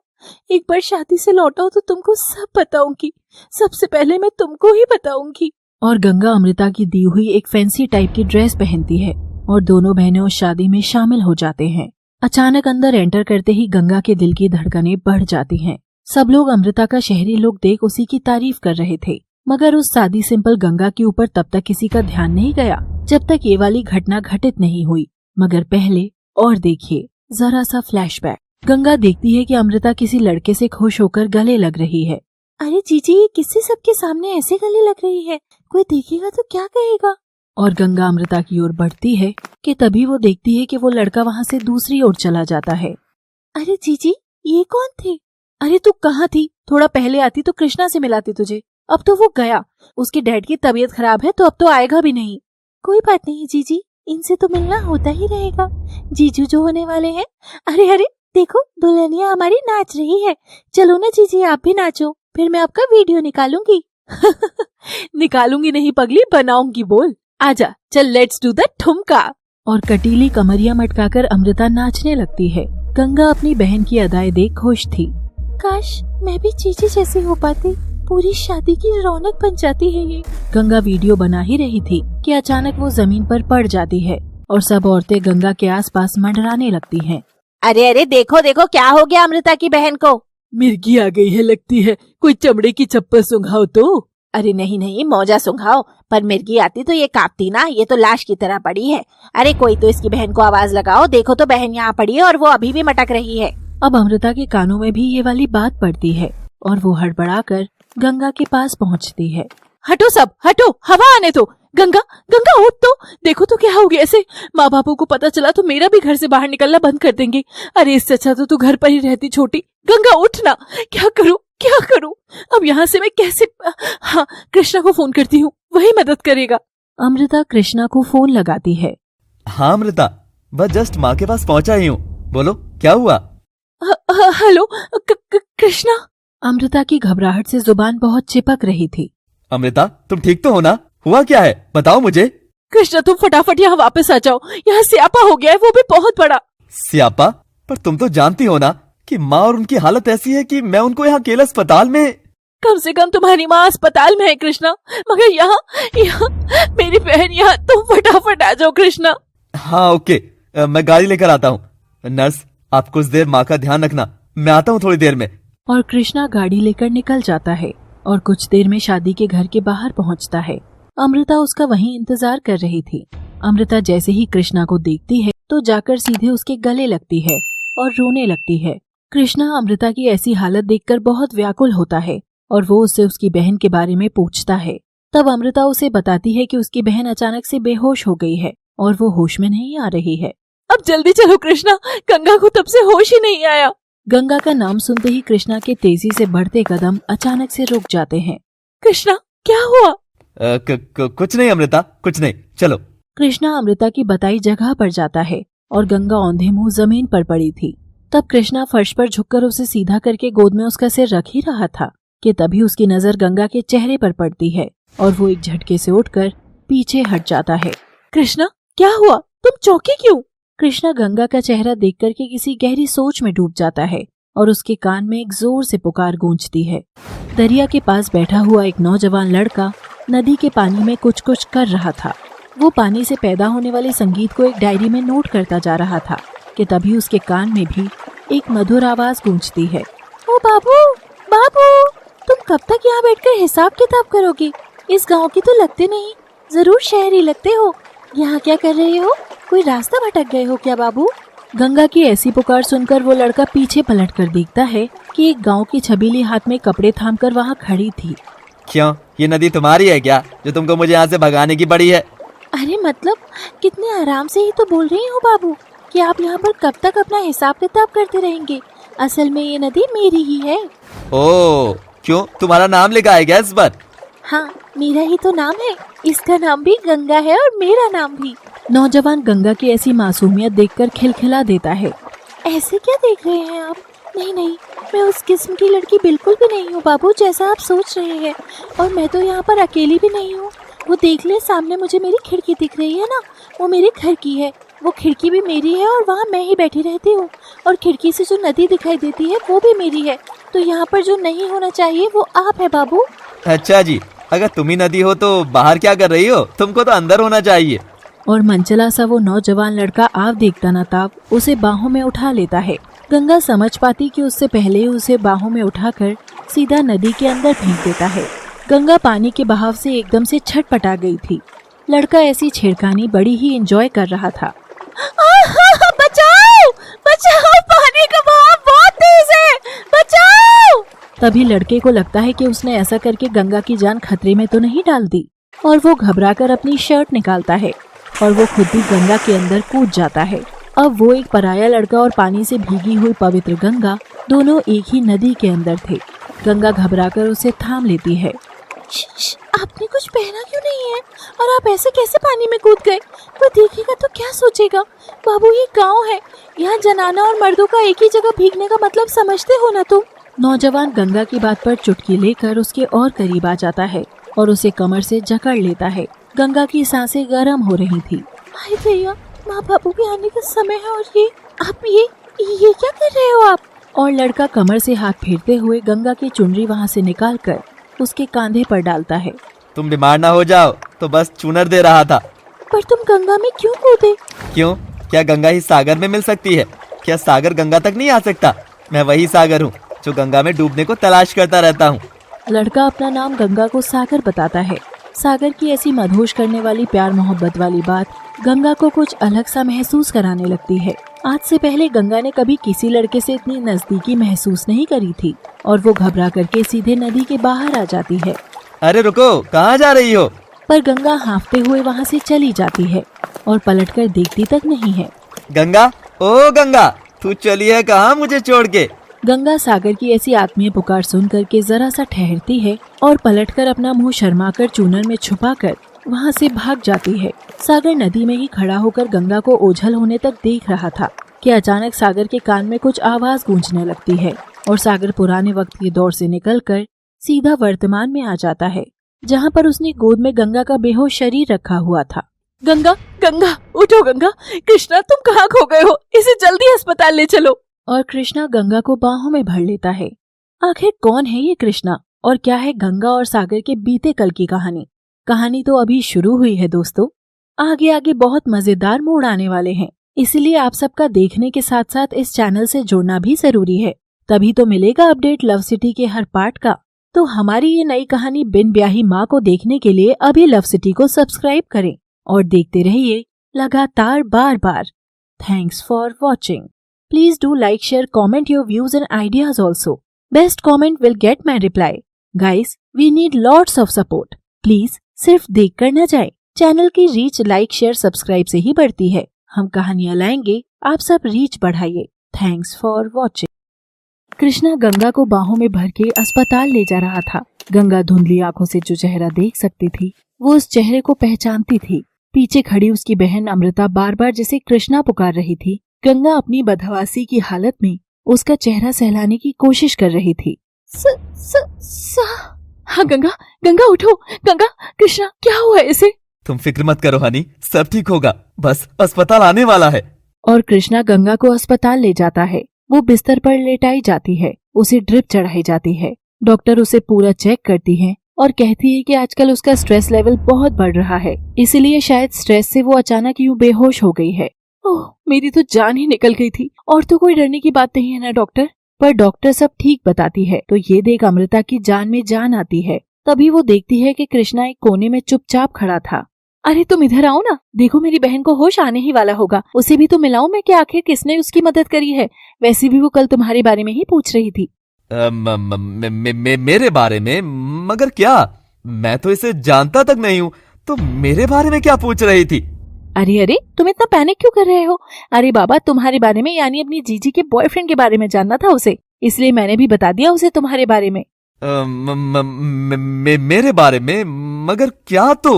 एक बार शादी से लौटा तो तुमको सब बताऊंगी, सबसे पहले मैं तुमको ही बताऊंगी। और गंगा अमृता की दी हुई एक फैंसी टाइप की ड्रेस पहनती है और दोनों बहनें उस शादी में शामिल हो जाते हैं। अचानक अंदर एंटर करते ही गंगा के दिल की धड़कनें बढ़ जाती हैं। सब लोग अमृता का शहरी लुक देख उसी की तारीफ कर रहे थे, मगर उस सादी सिंपल गंगा के ऊपर तब तक किसी का ध्यान नहीं गया जब तक ये वाली घटना घटित नहीं हुई। मगर पहले और देखिए जरा सा फ्लैशबैक। गंगा देखती है कि अमृता किसी लड़के से खुश होकर गले लग रही है। अरे जीजी, ये किसी सबके सामने ऐसे गले लग रही है, कोई देखेगा तो क्या कहेगा? और गंगा अमृता की ओर बढ़ती है कि तभी वो देखती है कि वो लड़का वहाँ से दूसरी ओर चला जाता है। अरे जीजी, ये कौन थे? अरे तू कहाँ थी? थोड़ा पहले आती तो कृष्णा से मिलाती तुझे। अब तो वो गया, उसके डैड की तबीयत खराब है तो अब तो आएगा भी नहीं। कोई बात नहीं जीजी, इनसे तो मिलना होता ही रहेगा। जीजू जो होने वाले हैं। अरे अरे देखो, दुल्हनिया हमारी नाच रही है। चलो ना जीजी, आप भी नाचो, फिर मैं आपका वीडियो निकालूंगी। निकालूंगी नहीं पगली, बनाऊंगी बोल। आजा चल, लेट्स डू द ठुमका। और कटीली कमरिया मटकाकर अमृता नाचने लगती है। गंगा अपनी बहन की अदाएं देख खुश थी। काश मैं भी जीजी जैसी हो पाती, पूरी शादी की रौनक बन जाती है ये। गंगा वीडियो बना ही रही थी कि अचानक वो जमीन पर पड़ जाती है और सब औरतें गंगा के आसपास मंडराने लगती हैं। अरे अरे देखो देखो क्या हो गया अमृता की बहन को। मिर्गी आ गई है लगती है, कोई चमड़े की चप्पल सुंघाओ तो। अरे नहीं नहीं मौजा सुंघाओ, पर मिर्गी आती तो ये कांपती ना, ये तो लाश की तरह पड़ी है। अरे कोई तो इसकी बहन को आवाज लगाओ, देखो तो बहन यहाँ पड़ी है और वो अभी भी मटक रही है। अब अमृता के कानों में भी ये वाली बात पड़ती है और वो हड़बड़ाकर गंगा के पास पहुँचती है। हटो सब हटो, हवा आने दो। गंगा गंगा उठ तो, देखो तो क्या हो गया ऐसे। माँ बापों को पता चला तो मेरा भी घर से बाहर निकलना बंद कर देंगे। अरे इससे अच्छा तो तू घर पर ही रहती छोटी। गंगा उठ ना, क्या करूं क्या करूं, अब यहाँ से मैं कैसे। हाँ कृष्णा को फोन करती हूँ, वही मदद करेगा। अमृता कृष्णा को फोन लगाती है। हाँ अमृता, बस जस्ट माँ के पास पहुंचा ही हूँ, बोलो क्या हुआ। हेलो कृष्णा। अमृता की घबराहट से जुबान बहुत चिपक रही थी। अमृता तुम ठीक तो हो ना, हुआ क्या है बताओ मुझे। कृष्णा तुम फटाफट यहाँ वापस आ जाओ, यहाँ स्यापा हो गया है, वो भी बहुत बड़ा। स्यापा? पर तुम तो जानती हो ना कि माँ और उनकी हालत ऐसी है कि मैं उनको यहाँ अकेला अस्पताल में। कम से कम तुम्हारी माँ अस्पताल में है कृष्णा, मगर यहाँ यहाँ मेरी बहन यहाँ, तुम फटाफट आ जाओ कृष्णा। हाँ ओके, मैं गाड़ी लेकर आता हूँ। नर्स आप कुछ देर माँ का ध्यान रखना, मैं आता हूँ थोड़ी देर में। और कृष्णा गाड़ी लेकर निकल जाता है और कुछ देर में शादी के घर के बाहर पहुँचता है। अमृता उसका वहीं इंतजार कर रही थी। अमृता जैसे ही कृष्णा को देखती है तो जाकर सीधे उसके गले लगती है और रोने लगती है। कृष्णा अमृता की ऐसी हालत देखकर बहुत व्याकुल होता है और वो उससे उसकी बहन के बारे में पूछता है। तब अमृता उसे बताती है कि उसकी बहन अचानक से बेहोश हो गई है और वो होश में नहीं आ रही है। अब जल्दी चलो कृष्णा, गंगा को तब से होश ही नहीं आया। गंगा का नाम सुनते ही कृष्णा के तेजी से बढ़ते कदम अचानक से रुक जाते हैं। कृष्णा क्या हुआ? कुछ नहीं अमृता, कुछ नहीं, चलो। कृष्णा अमृता की बताई जगह पर जाता है और गंगा औंधे मुंह जमीन पर पड़ी थी। तब कृष्णा फर्श पर झुककर उसे सीधा करके गोद में उसका सिर रख ही रहा था कि तभी उसकी नजर गंगा के चेहरे पर पड़ती है और वो एक झटके से उठकर पीछे हट जाता है। कृष्णा क्या हुआ, तुम चौंकी क्यों? कृष्णा गंगा का चेहरा देख करके किसी गहरी सोच में डूब जाता है और उसके कान में एक जोर से पुकार गूंजती है। दरिया के पास बैठा हुआ एक नौजवान लड़का नदी के पानी में कुछ कुछ कर रहा था। वो पानी से पैदा होने वाले संगीत को एक डायरी में नोट करता जा रहा था कि तभी उसके कान में भी एक मधुर आवाज गूंजती है। ओ बाबू बाबू, तुम कब तक यहाँ बैठकर हिसाब किताब करोगे? इस गांव की तो लगते नहीं, जरूर शहरी लगते हो। यहाँ क्या कर रहे हो? कोई रास्ता भटक गए हो क्या बाबू? गंगा की ऐसी पुकार सुनकर वो लड़का पीछे पलटकर देखता है कि एक गांव की छबीली हाथ में कपड़े थामकर वहाँ खड़ी थी। क्यों, ये नदी तुम्हारी है क्या जो तुमको मुझे यहाँ से भगाने की पड़ी है? अरे मतलब कितने आराम से ही तो बोल रही हूँ बाबू कि आप यहाँ पर कब तक अपना हिसाब किताब करते रहेंगे। असल में ये नदी मेरी ही है। ओह, क्यों तुम्हारा नाम लिखा है क्या इस पर? हाँ मेरा ही तो नाम है, इसका नाम भी गंगा है और मेरा नाम भी। नौजवान गंगा की ऐसी मासूमियत देखकर खिलखिला देता है। ऐसे क्या देख रहे हैं आप? नहीं नहीं, मैं उस किस्म की लड़की बिल्कुल भी नहीं हूँ बाबू जैसा आप सोच रहे हैं। और मैं तो यहाँ पर अकेली भी नहीं हूँ। वो देख ले, सामने मुझे मेरी खिड़की दिख रही है ना, वो मेरे घर की है। वो खिड़की भी मेरी है और वहाँ मैं ही बैठी रहती हूँ। और खिड़की से जो नदी दिखाई देती है वो भी मेरी है। तो यहाँ पर जो नहीं होना चाहिए वो आप है बाबू। अच्छा जी, अगर तुम ही नदी हो तो बाहर क्या कर रही हो? तुमको तो अंदर होना चाहिए। और मनचला सा वो नौजवान लड़का आव देखता न ताव उसे बाहों में उठा लेता है। गंगा समझ पाती कि उससे पहले ही उसे बाहों में उठाकर सीधा नदी के अंदर फेंक देता है। गंगा पानी के बहाव से एकदम से छटपटा गई थी। लड़का ऐसी छेड़खानी बड़ी ही एंजॉय कर रहा था। बचाओ बचाओ, पानी का बहाव बहुत तेज है, बचाओ। तभी लड़के को लगता है कि उसने ऐसा करके गंगा की जान खतरे में तो नहीं डाल दी और वो घबराकर अपनी शर्ट निकालता है और वो खुद भी गंगा के अंदर कूद जाता है। अब वो एक पराया लड़का और पानी से भीगी हुई पवित्र गंगा दोनों एक ही नदी के अंदर थे। गंगा घबराकर उसे थाम लेती है। आपने कुछ पहना क्यों नहीं है और आप ऐसे कैसे पानी में कूद गए? वो देखेगा तो क्या सोचेगा? बाबू ये गांव है, यहाँ जनाना और मर्दों का एक ही जगह भीगने का मतलब समझते हो ना तुम? नौजवान गंगा की बात पर चुटकी लेकर उसके और करीब आ जाता है और उसे कमर से जकड़ लेता है। गंगा की सांसें गर्म हो रही थी। हाय भैया, माँ बाबू के आने का समय है और ये आप ये क्या कर रहे हो आप? और लड़का कमर से हाथ फेरते हुए गंगा की चुनरी वहाँ से निकालकर उसके कांधे पर डालता है। तुम बीमार ना हो जाओ तो बस चूनर दे रहा था। पर तुम गंगा में क्यों कूदे? क्यों, क्या गंगा ही सागर में मिल सकती है? क्या सागर गंगा तक नहीं आ सकता? मैं वही सागर हूँ जो गंगा में डूबने को तलाश करता रहता हूँ। लड़का अपना नाम गंगा को सागर बताता है। सागर की ऐसी मदहोश करने वाली प्यार मोहब्बत वाली बात गंगा को कुछ अलग सा महसूस कराने लगती है। आज से पहले गंगा ने कभी किसी लड़के से इतनी नजदीकी महसूस नहीं करी थी और वो घबरा करके सीधे नदी के बाहर आ जाती है। अरे रुको, कहाँ जा रही हो? पर गंगा हाँफते हुए वहाँ से चली जाती है और पलटकर देखती तक नहीं है। गंगा, ओ गंगा, तू चली है कहाँ मुझे छोड़ के? गंगा सागर की ऐसी आत्मीय पुकार सुन करके जरा सा ठहरती है और पलटकर अपना मुंह शर्माकर चूनर में छुपाकर वहाँ से भाग जाती है। सागर नदी में ही खड़ा होकर गंगा को ओझल होने तक देख रहा था कि अचानक सागर के कान में कुछ आवाज गूंजने लगती है और सागर पुराने वक्त के दौर से निकलकर सीधा वर्तमान में आ जाता है, जहाँ पर उसने गोद में गंगा का बेहोश शरीर रखा हुआ था। गंगा, गंगा, उठो गंगा। कृष्णा, तुम कहाँ खो गए हो? इसे जल्दी अस्पताल ले चलो। और कृष्णा गंगा को बाहों में भर लेता है। आखिर कौन है ये कृष्णा और क्या है गंगा और सागर के बीते कल की कहानी? कहानी तो अभी शुरू हुई है दोस्तों। आगे आगे बहुत मजेदार मोड़ आने वाले हैं, इसलिए आप सबका देखने के साथ साथ इस चैनल से जुड़ना भी जरूरी है। तभी तो मिलेगा अपडेट लव सिटी के हर पार्ट का। तो हमारी ये नई कहानी बिन ब्याही माँ को देखने के लिए अभी लव सिटी को सब्सक्राइब करें और देखते रहिए लगातार बार बार। Thanks for watching. Please do like, share, comment your views and ideas also. Best comment will get my reply. Guys, we need lots of support. Please सिर्फ देख कर न जाए। चैनल की रीच लाइक शेयर सब्सक्राइब से ही बढ़ती है। हम कहानियाँ लाएंगे, आप सब रीच बढ़ाइए। Thanks for watching. Krishna Ganga को बाहों में भर के अस्पताल ले जा रहा था। गंगा धुंधली आंखों से जो चेहरा देख सकती थी वो उस चेहरे को पहचानती थी। पीछे खड़ी उसकी बहन अमृता बार बार जिसे कृष्णा पुकार रही थी। गंगा अपनी बदहवासी की हालत में उसका चेहरा सहलाने की कोशिश कर रही थी। हाँ गंगा, गंगा उठो। गंगा, कृष्णा क्या हुआ इसे? तुम फिक्र मत करो हनी, सब ठीक होगा, बस अस्पताल आने वाला है। और कृष्णा गंगा को अस्पताल ले जाता है। वो बिस्तर पर लेटाई जाती है, उसे ड्रिप चढ़ाई जाती है। डॉक्टर उसे पूरा चेक करती है और कहती है कि आजकल उसका स्ट्रेस लेवल बहुत बढ़ रहा है, इसलिए शायद स्ट्रेस से वो अचानक यूं बेहोश हो गई है। ओह, मेरी तो जान ही निकल गई थी। और तो कोई डरने की बात नहीं है ना डॉक्टर? पर डॉक्टर सब ठीक बताती है तो ये देख अमृता की जान में जान आती है। तभी वो देखती है कि कृष्णा एक कोने में चुपचाप खड़ा था। अरे तुम इधर आओ ना, देखो मेरी बहन को होश आने ही वाला होगा। उसे भी तो मिलाऊं मैं कि आखिर किसने उसकी मदद करी है। वैसे भी वो कल तुम्हारे बारे में ही पूछ रही थी। मेरे बारे में? मगर क्या? मैं तो इसे जानता तक नहीं हूँ, तो मेरे बारे में क्या पूछ रही थी? अरे तुम इतना पैनिक क्यों कर रहे हो? अरे बाबा, तुम्हारे बारे में यानी अपनी जीजी के बॉयफ्रेंड के बारे में जानना था उसे, इसलिए मैंने भी बता दिया उसे तुम्हारे बारे में। मेरे बारे में? मगर क्या? तो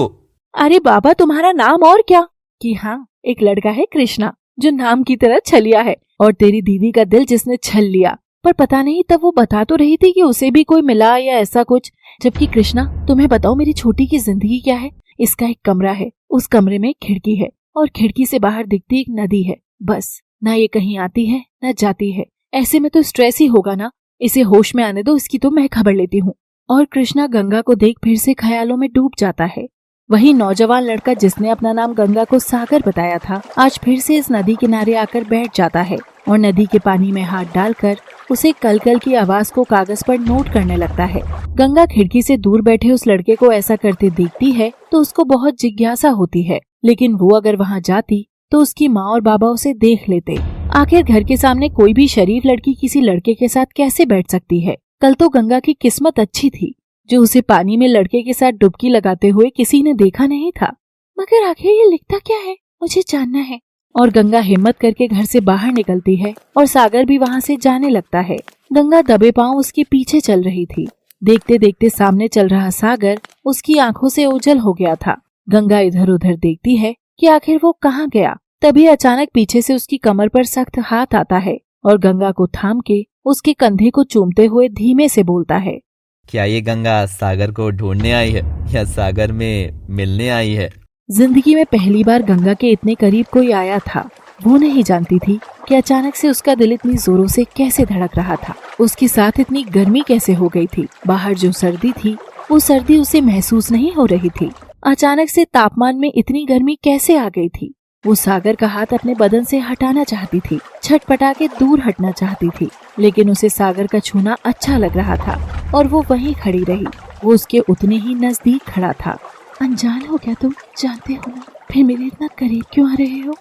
अरे बाबा, तुम्हारा नाम और क्या? कि हाँ, एक लड़का है कृष्णा जो नाम की तरह छलिया है, और तेरी दीदी का दिल जिसने छल लिया। पर पता नहीं तब वो बता तो रही थी कि उसे भी कोई मिला या ऐसा कुछ। जबकि कृष्णा, तुम्हें बताओ मेरी छोटी की जिंदगी क्या है। इसका एक कमरा है, उस कमरे में एक खिड़की है और खिड़की से बाहर दिखती एक नदी है। बस, ना ये कहीं आती है न जाती है। ऐसे में तो स्ट्रेस ही होगा ना। इसे होश में आने दो, इसकी तो मैं खबर लेती हूँ। और कृष्णा गंगा को देख फिर से ख्यालों में डूब जाता है। वही नौजवान लड़का जिसने अपना नाम गंगा को सागर बताया था, आज फिर से इस नदी किनारे आकर बैठ जाता है और नदी के पानी में हाथ डालकर उसे कल कल की आवाज को कागज पर नोट करने लगता है। गंगा खिड़की से दूर बैठे उस लड़के को ऐसा करते देखती है तो उसको बहुत जिज्ञासा होती है, लेकिन वो अगर वहाँ जाती तो उसकी माँ और बाबा उसे देख लेते। आखिर घर के सामने कोई भी शरीफ लड़की किसी लड़के के साथ कैसे बैठ सकती है? कल तो गंगा की किस्मत अच्छी थी जो उसे पानी में लड़के के साथ डुबकी लगाते हुए किसी ने देखा नहीं था। मगर आखिर ये लिखता क्या है, मुझे जानना है। और गंगा हिम्मत करके घर से बाहर निकलती है और सागर भी वहाँ से जाने लगता है। गंगा दबे पांव उसके पीछे चल रही थी। देखते देखते सामने चल रहा सागर उसकी आंखों से ओझल हो गया था। गंगा इधर उधर देखती है कि आखिर वो कहाँ गया। तभी अचानक पीछे से उसकी कमर पर सख्त हाथ आता है और गंगा को थाम के उसके कंधे को चूमते हुए धीमे से बोलता है, क्या ये गंगा सागर को ढूंढने आई है या सागर में मिलने आई है? जिंदगी में पहली बार गंगा के इतने करीब कोई आया था। वो नहीं जानती थी कि अचानक से उसका दिल इतनी जोरों से कैसे धड़क रहा था। उसके साथ इतनी गर्मी कैसे हो गई थी। बाहर जो सर्दी थी वो सर्दी उसे महसूस नहीं हो रही थी। अचानक से तापमान में इतनी गर्मी कैसे आ गई थी। वो सागर का हाथ अपने बदन से हटाना चाहती थी, छटपटा के दूर हटना चाहती थी, लेकिन उसे सागर का छूना अच्छा लग रहा था और वो वहीं खड़ी रही। वो उसके उतने ही नजदीक खड़ा था। अनजान हो क्या तुम? जानते हो ना, फिर मेरे इतना करीब क्यों आ रहे हो?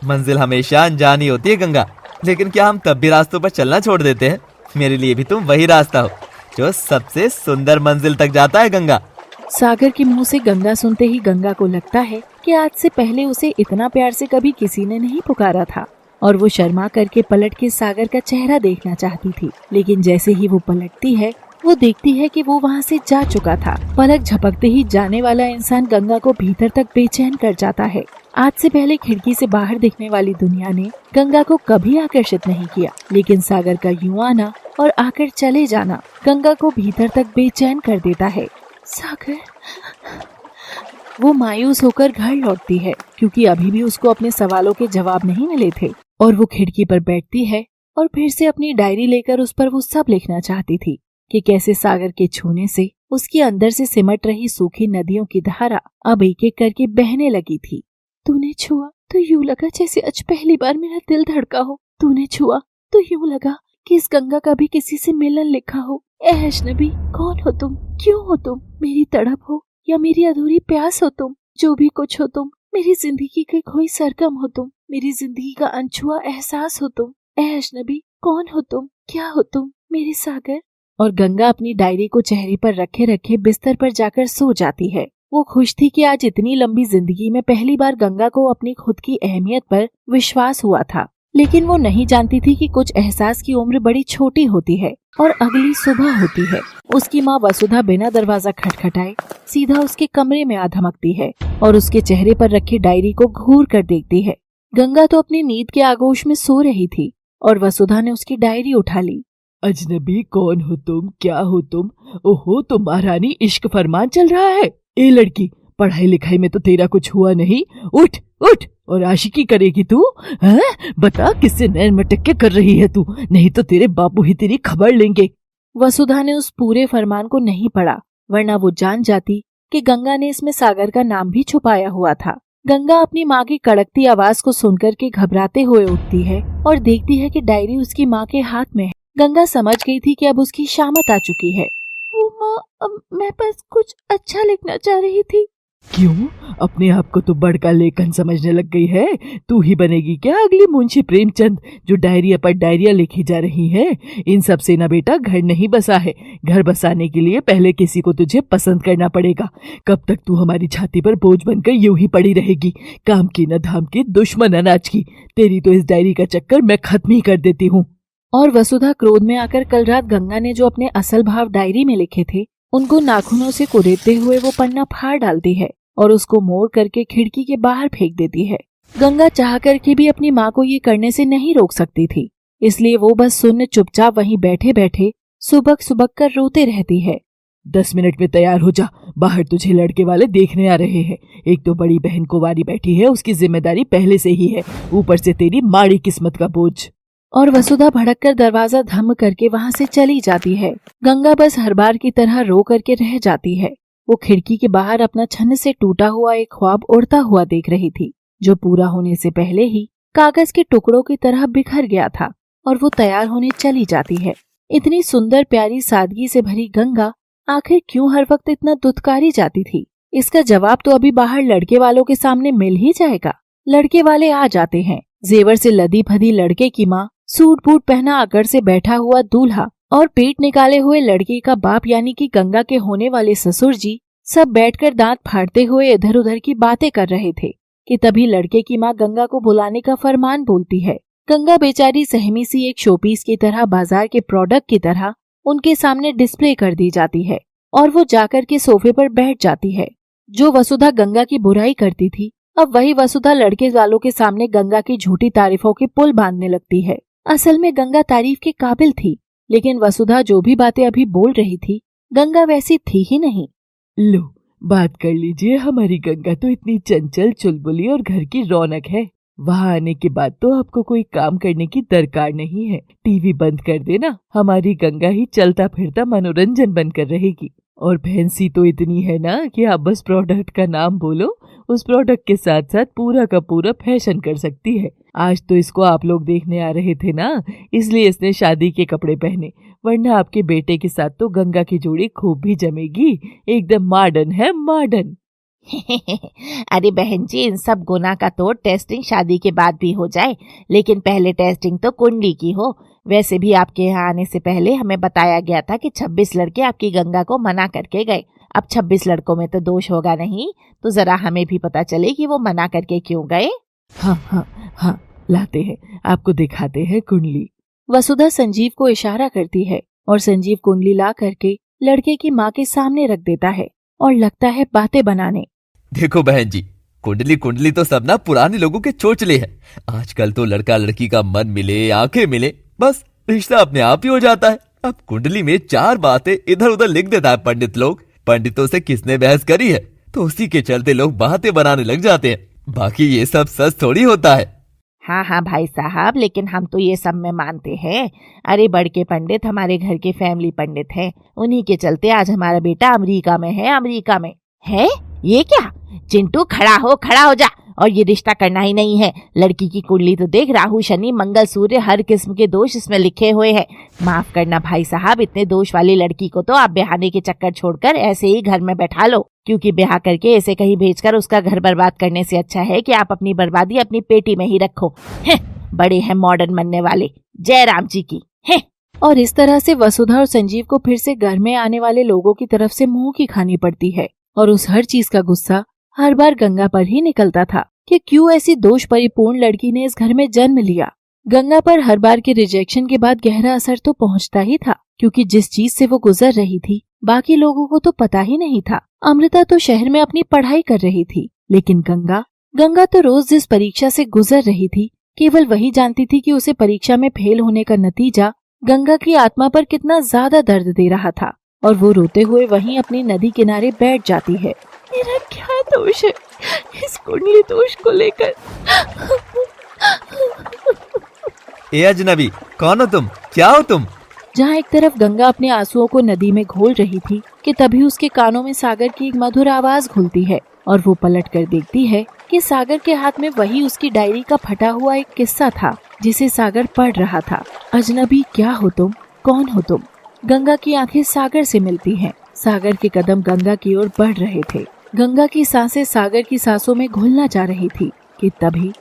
मंजिल हमेशा अनजानी होती है गंगा, लेकिन क्या हम तब भी रास्तों पर चलना छोड़ देते हैं? मेरे लिए भी तुम वही रास्ता हो जो सबसे सुंदर मंजिल तक जाता है गंगा। सागर के मुंह से गंगा सुनते ही गंगा को लगता है कि आज से पहले उसे इतना प्यार से कभी किसी ने नहीं पुकारा था, और वो शर्मा करके पलट के सागर का चेहरा देखना चाहती थी। लेकिन जैसे ही वो पलटती है, वो देखती है कि वो वहाँ से जा चुका था। पलक झपकते ही जाने वाला इंसान गंगा को भीतर तक बेचैन कर जाता है। आज से पहले खिड़की से बाहर दिखने वाली दुनिया ने गंगा को कभी आकर्षित नहीं किया, लेकिन सागर का यूं आना और आकर चले जाना गंगा को भीतर तक बेचैन कर देता है। सागर। वो मायूस होकर घर लौटती है, क्योंकि अभी भी उसको अपने सवालों के जवाब नहीं मिले थे, और वो खिड़की पर बैठती है और फिर से अपनी डायरी लेकर उस पर वो सब लिखना चाहती थी कि कैसे सागर के छूने से उसके अंदर से सिमट रही सूखी नदियों की धारा अब एक एक करके बहने लगी थी। तूने छुआ तो यूं लगा जैसे आज पहली बार मेरा दिल धड़का हो। तूने छुआ तो यूं लगा कि इस गंगा का भी किसी से मिलन लिखा हो। ए अजनबी, कौन हो तुम? क्यों हो तुम? मेरी तड़प हो या मेरी अधूरी प्यास हो तुम? जो भी कुछ हो तुम, मेरी जिंदगी के खोई सरगम हो तुम, मेरी जिंदगी का अनछुआ एहसास हो तुम। ए अजनबी, कौन हो तुम? क्या हो तुम, मेरे सागर? और गंगा अपनी डायरी को चेहरे पर रखे रखे बिस्तर पर जाकर सो जाती है। वो खुश थी कि आज इतनी लंबी जिंदगी में पहली बार गंगा को अपनी खुद की अहमियत पर विश्वास हुआ था। लेकिन वो नहीं जानती थी कि कुछ एहसास की उम्र बड़ी छोटी होती है और अगली सुबह होती है। उसकी माँ वसुधा बिना दरवाजा खटखटाए सीधा उसके कमरे में आ धमकती है और उसके चेहरे पर रखी डायरी को घूर कर देखती है। गंगा तो अपनी नींद के आगोश में सो रही थी और वसुधा ने उसकी डायरी उठा ली। अजनबी, कौन हो तुम? क्या हो तुम? ओहो, तो महारानी इश्क फरमान चल रहा है। ए लड़की, पढ़ाई लिखाई में तो तेरा कुछ हुआ नहीं। उठ उठ और आशिकी करेगी तू? हैं? बता, किससे नैन मटक्के कर रही है तू? नहीं तो तेरे बापू ही तेरी खबर लेंगे। वसुधा ने उस पूरे फरमान को नहीं पढ़ा, वरना वो जान जाती कि गंगा ने इसमें सागर का नाम भी छुपाया हुआ था। गंगा अपनी माँ की कड़कती आवाज को सुनकर के घबराते हुए उठती है और देखती है कि डायरी उसकी माँ के हाथ में है। गंगा समझ गई थी कि अब उसकी शामत आ चुकी है। वो माँ, मैं बस कुछ अच्छा लिखना चाह रही थी। क्यों? अपने आप को तो बड़का लेखन समझने लग गई है। तू ही बनेगी क्या अगली मुंशी प्रेमचंद, जो डायरिया पर डायरिया लिखी जा रही है? इन सब से ना बेटा घर नहीं बसा है। घर बसाने के लिए पहले किसी को तुझे पसंद करना पड़ेगा। कब तक तू हमारी छाती पर बोझ बनकर यूं ही पड़ी रहेगी? काम की न धाम की, दुश्मन अनाज की। तेरी तो इस डायरी का चक्कर मैं खत्म ही कर देती हूँ। और वसुधा क्रोध में आकर कल रात गंगा ने जो अपने असल भाव डायरी में लिखे थे उनको नाखूनों से कुरेदते हुए वो पन्ना फाड़ डालती है और उसको मोड़ करके खिड़की के बाहर फेंक देती है। गंगा चाह करके भी अपनी माँ को ये करने से नहीं रोक सकती थी, इसलिए वो बस सुनने चुपचाप वहीं बैठे बैठे सुबक सुबक कर रोते रहती है। 10 मिनट में तैयार हो जा, बाहर तुझे लड़के वाले देखने आ रहे हैं। एक तो बड़ी बहन कुंवारी बैठी है, उसकी जिम्मेदारी पहले से ही है, ऊपर से तेरी माड़ी किस्मत का बोझ। और वसुधा भड़क कर दरवाजा धम करके वहाँ से चली जाती है। गंगा बस हर बार की तरह रो करके रह जाती है। वो खिड़की के बाहर अपना छन्न से टूटा हुआ एक ख्वाब उड़ता हुआ देख रही थी, जो पूरा होने से पहले ही कागज के टुकड़ों की तरह बिखर गया था, और वो तैयार होने चली जाती है। इतनी सुंदर प्यारी सादगी से भरी गंगा आखिर क्यों हर वक्त इतना दुत्कारी जाती थी? इसका जवाब तो अभी बाहर लड़के वालों के सामने मिल ही जाएगा। लड़के वाले आ जाते हैं। जेवर से लदी फदी लड़के की माँ, सूट बूट पहना आकर से बैठा हुआ दूल्हा और पेट निकाले हुए लड़के का बाप यानी कि गंगा के होने वाले ससुर जी सब बैठकर दांत फाड़ते हुए इधर उधर की बातें कर रहे थे कि तभी लड़के की माँ गंगा को बुलाने का फरमान बोलती है। गंगा बेचारी सहमी सी एक शोपीस की तरह, बाजार के प्रोडक्ट की तरह उनके सामने डिस्प्ले कर दी जाती है और वो जाकर के सोफे पर बैठ जाती है। जो वसुधा गंगा की बुराई करती थी, अब वही वसुधा लड़के वालों के सामने गंगा की झूठी तारीफों के पुल बांधने लगती है। असल में गंगा तारीफ के काबिल थी, लेकिन वसुधा जो भी बातें अभी बोल रही थी गंगा वैसी थी ही नहीं। लो, बात कर लीजिए। हमारी गंगा तो इतनी चंचल, चुलबुली और घर की रौनक है। वहाँ आने के बाद तो आपको कोई काम करने की दरकार नहीं है। टीवी बंद कर देना, हमारी गंगा ही चलता फिरता मनोरंजन बनकर रहेगी। और फैंसी तो इतनी है ना कि आप बस प्रोडक्ट का नाम बोलो, उस प्रोडक्ट के साथ साथ पूरा का पूरा फैशन कर सकती है। आज तो इसको आप लोग देखने आ रहे थे ना, इसलिए इसने शादी के कपड़े पहने, वरना आपके बेटे के साथ तो गंगा की जोड़ी खूब भी जमेगी। एकदम मॉडर्न है, मॉडर्न। अरे बहन जी, इन सब गुना का तो टेस्टिंग शादी के बाद भी हो जाए, लेकिन पहले टेस्टिंग तो कुंडली की हो। वैसे भी आपके यहाँ आने से पहले हमें बताया गया था कि 26 लड़के आपकी गंगा को मना करके गए। अब 26 लड़कों में तो दोष होगा नहीं, तो जरा हमें भी पता चले कि वो मना करके क्यों गए। हाँ, लाते हैं, आपको दिखाते हैं कुंडली। वसुधा संजीव को इशारा करती है और संजीव कुंडली ला करके लड़के की माँ के सामने रख देता है और लगता है बातें बनाने। देखो बहन जी, कुंडली कुंडली तो सब ना पुराने लोगों के चोचले हैं। आजकल तो लड़का लड़की का मन मिले, आंखें मिले, बस रिश्ता अपने आप ही हो जाता है। अब कुंडली में 4 बातें इधर उधर लिख देता है पंडित लोग। पंडितों से किसने बहस करी है, तो उसी के चलते लोग बातें बनाने लग जाते हैं। बाकी ये सब सच थोड़ी होता है। हाँ भाई साहब, लेकिन हम तो ये सब में मानते हैं। अरे बड़के पंडित हमारे घर के फैमिली पंडित हैं, उन्हीं के चलते आज हमारा बेटा अमेरिका में है। अमेरिका में है ये क्या? चिंटू खड़ा हो जा, और ये रिश्ता करना ही नहीं है। लड़की की कुंडली तो देख, राहु शनि मंगल सूर्य हर किस्म के दोष इसमें लिखे हुए हैं। माफ करना भाई साहब, इतने दोष वाली लड़की को तो आप ब्याहने के चक्कर छोड़कर ऐसे ही घर में बैठा लो, क्योंकि ब्याह करके ऐसे कहीं भेजकर उसका घर बर्बाद करने से अच्छा है कि आप अपनी बर्बादी अपनी पेटी में ही रखो। बड़े हैं मॉडर्न बनने वाले, जय राम जी की। और इस तरह से वसुधा और संजीव को फिर से घर में आने वाले लोगों की तरफ से मुंह की खानी पड़ती है, और उस हर चीज का गुस्सा हर बार गंगा पर ही निकलता था कि क्यों ऐसी दोष परिपूर्ण लड़की ने इस घर में जन्म लिया। गंगा पर हर बार के रिजेक्शन के बाद गहरा असर तो पहुंचता ही था, क्योंकि जिस चीज से वो गुजर रही थी बाकी लोगों को तो पता ही नहीं था। अमृता तो शहर में अपनी पढ़ाई कर रही थी, लेकिन गंगा तो रोज जिस परीक्षा से गुजर रही थी केवल वही जानती थी कि उसे परीक्षा में फेल होने का नतीजा गंगा की आत्मा पर कितना ज्यादा दर्द दे रहा था, और वो रोते हुए वहीं अपनी नदी किनारे बैठ जाती है। मेरा क्या दोष है इस कुंडली दोष को लेकर? ए अजनबी, कौन हो तुम, क्या हो तुम? जहाँ एक तरफ गंगा अपने आंसुओं को नदी में घोल रही थी कि तभी उसके कानों में सागर की एक मधुर आवाज घुलती है, और वो पलट कर देखती है कि सागर के हाथ में वही उसकी डायरी का फटा हुआ एक किस्सा था जिसे सागर पढ़ रहा था। अजनबी, क्या हो तुम, कौन हो तुम? गंगा की आंखें सागर से मिलती हैं। सागर के कदम गंगा की ओर बढ़ रहे थे। गंगा की सांसें सागर की सांसों में घुलना जा रही थी कि तभी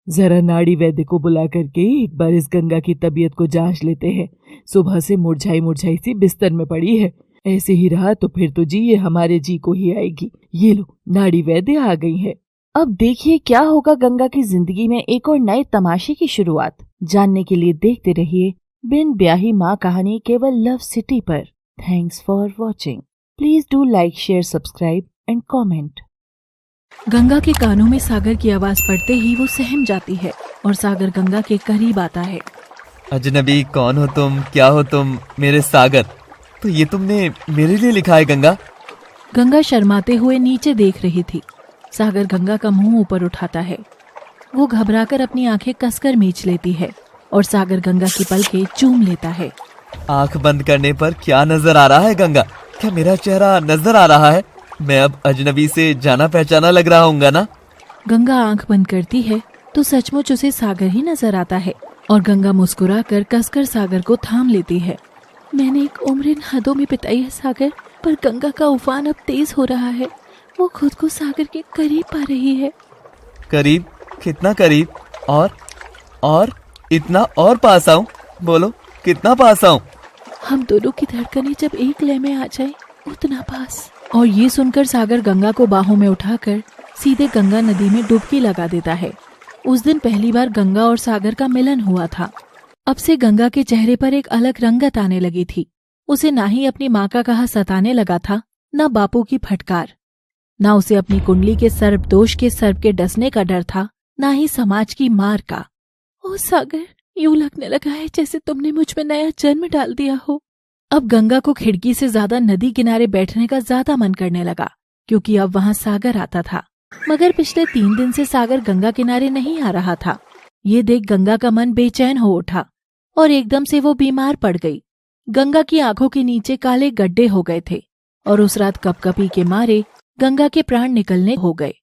जरा नाड़ी वैद्य को बुला करके एक बार इस गंगा की तबीयत को जांच लेते हैं। सुबह से मुरझाई सी बिस्तर में पड़ी है, ऐसे ही रहा तो फिर तो जी ये हमारे जी को ही आएगी। ये लो, नाड़ी वैद्य आ गई है। अब देखिए क्या होगा गंगा की जिंदगी में एक और नए तमाशे की शुरुआत। जानने के लिए देखते रहिए बिन ब्याही माँ कहानी केवल लव सिटी पर। Thanks for watching. Please do like, share, subscribe and comment. Ganga के कानों में सागर की आवाज पड़ते ही वो सहम जाती है और सागर गंगा के करीब आता है। अजनबी, कौन हो तुम, क्या हो तुम, मेरे सागर? तो ये तुमने मेरे लिए लिखा है गंगा? गंगा शर्माते हुए नीचे देख रही थी। सागर गंगा का मुंह ऊपर उठाता है। वो घबराकर अपनी आंखें कसकर मीच लेती है और सागर गंगा की पलकें चूम लेता है। आंख बंद करने पर क्या नजर आ रहा है गंगा? क्या मेरा चेहरा नजर आ रहा है? मैं अब अजनबी से जाना पहचाना लग रहा हूँगा ना? गंगा आंख बंद करती है तो सचमुच उसे सागर ही नजर आता है और गंगा मुस्कुराकर कसकर सागर को थाम लेती है। मैंने एक उम्र इन हदों में बिताई है सागर, पर गंगा का उफान अब तेज हो रहा है। वो खुद को सागर के करीब पा रही है। करीब? कितना करीब? और इतना और पास आऊं? बोलो, कितना पास आऊं? हम दोनों की धड़कनें जब एक लय में आ जाए उतना पास। और ये सुनकर सागर गंगा को बाहों में उठाकर सीधे गंगा नदी में डुबकी लगा देता है। उस दिन पहली बार गंगा और सागर का मिलन हुआ था। अब से गंगा के चेहरे पर एक अलग रंगत आने लगी थी। उसे ना ही अपनी माँ का कहा सताने लगा था, न बापू की फटकार, न उसे अपनी कुंडली के सर्पदोष के सर्प के डसने का डर था, न ही समाज की मार का। ओ सागर, यूं लगने लगा है जैसे तुमने मुझ में नया जन्म डाल दिया हो। अब गंगा को खिड़की से ज्यादा नदी किनारे बैठने का ज्यादा मन करने लगा, क्योंकि अब वहाँ सागर आता था। मगर पिछले 3 दिन से सागर गंगा किनारे नहीं आ रहा था। ये देख गंगा का मन बेचैन हो उठा और एकदम से वो बीमार पड़ गई। गंगा की आंखों के नीचे काले गड्ढे हो गए थे और उस रात कपकपी के मारे गंगा के प्राण निकलने हो गए।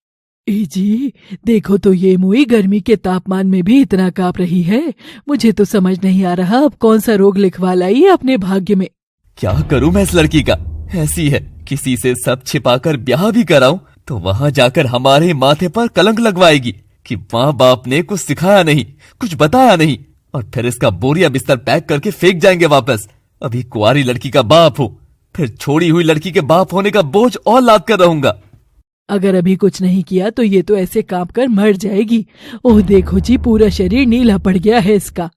ए जी, देखो तो ये मुई गर्मी के तापमान में भी इतना कांप रही है। मुझे तो समझ नहीं आ रहा अब कौन सा रोग लिखवा लाई है अपने भाग्य में। क्या करूं मैं इस लड़की का? ऐसी है, किसी से सब छिपाकर ब्याह भी कराऊं तो वहां जाकर हमारे माथे पर कलंक लगवाएगी कि माँ बाप ने कुछ सिखाया नहीं, कुछ बताया नहीं, और फिर इसका बोरिया बिस्तर पैक करके फेंक जाएंगे वापस। अभी कुंवारी लड़की का बाप हूं, फिर छोड़ी हुई लड़की के बाप होने का बोझ और लाद कर रहूंगा। अगर अभी कुछ नहीं किया तो ये तो ऐसे कांप कर मर जाएगी। ओह देखो जी, पूरा शरीर नीला पड़ गया है इसका।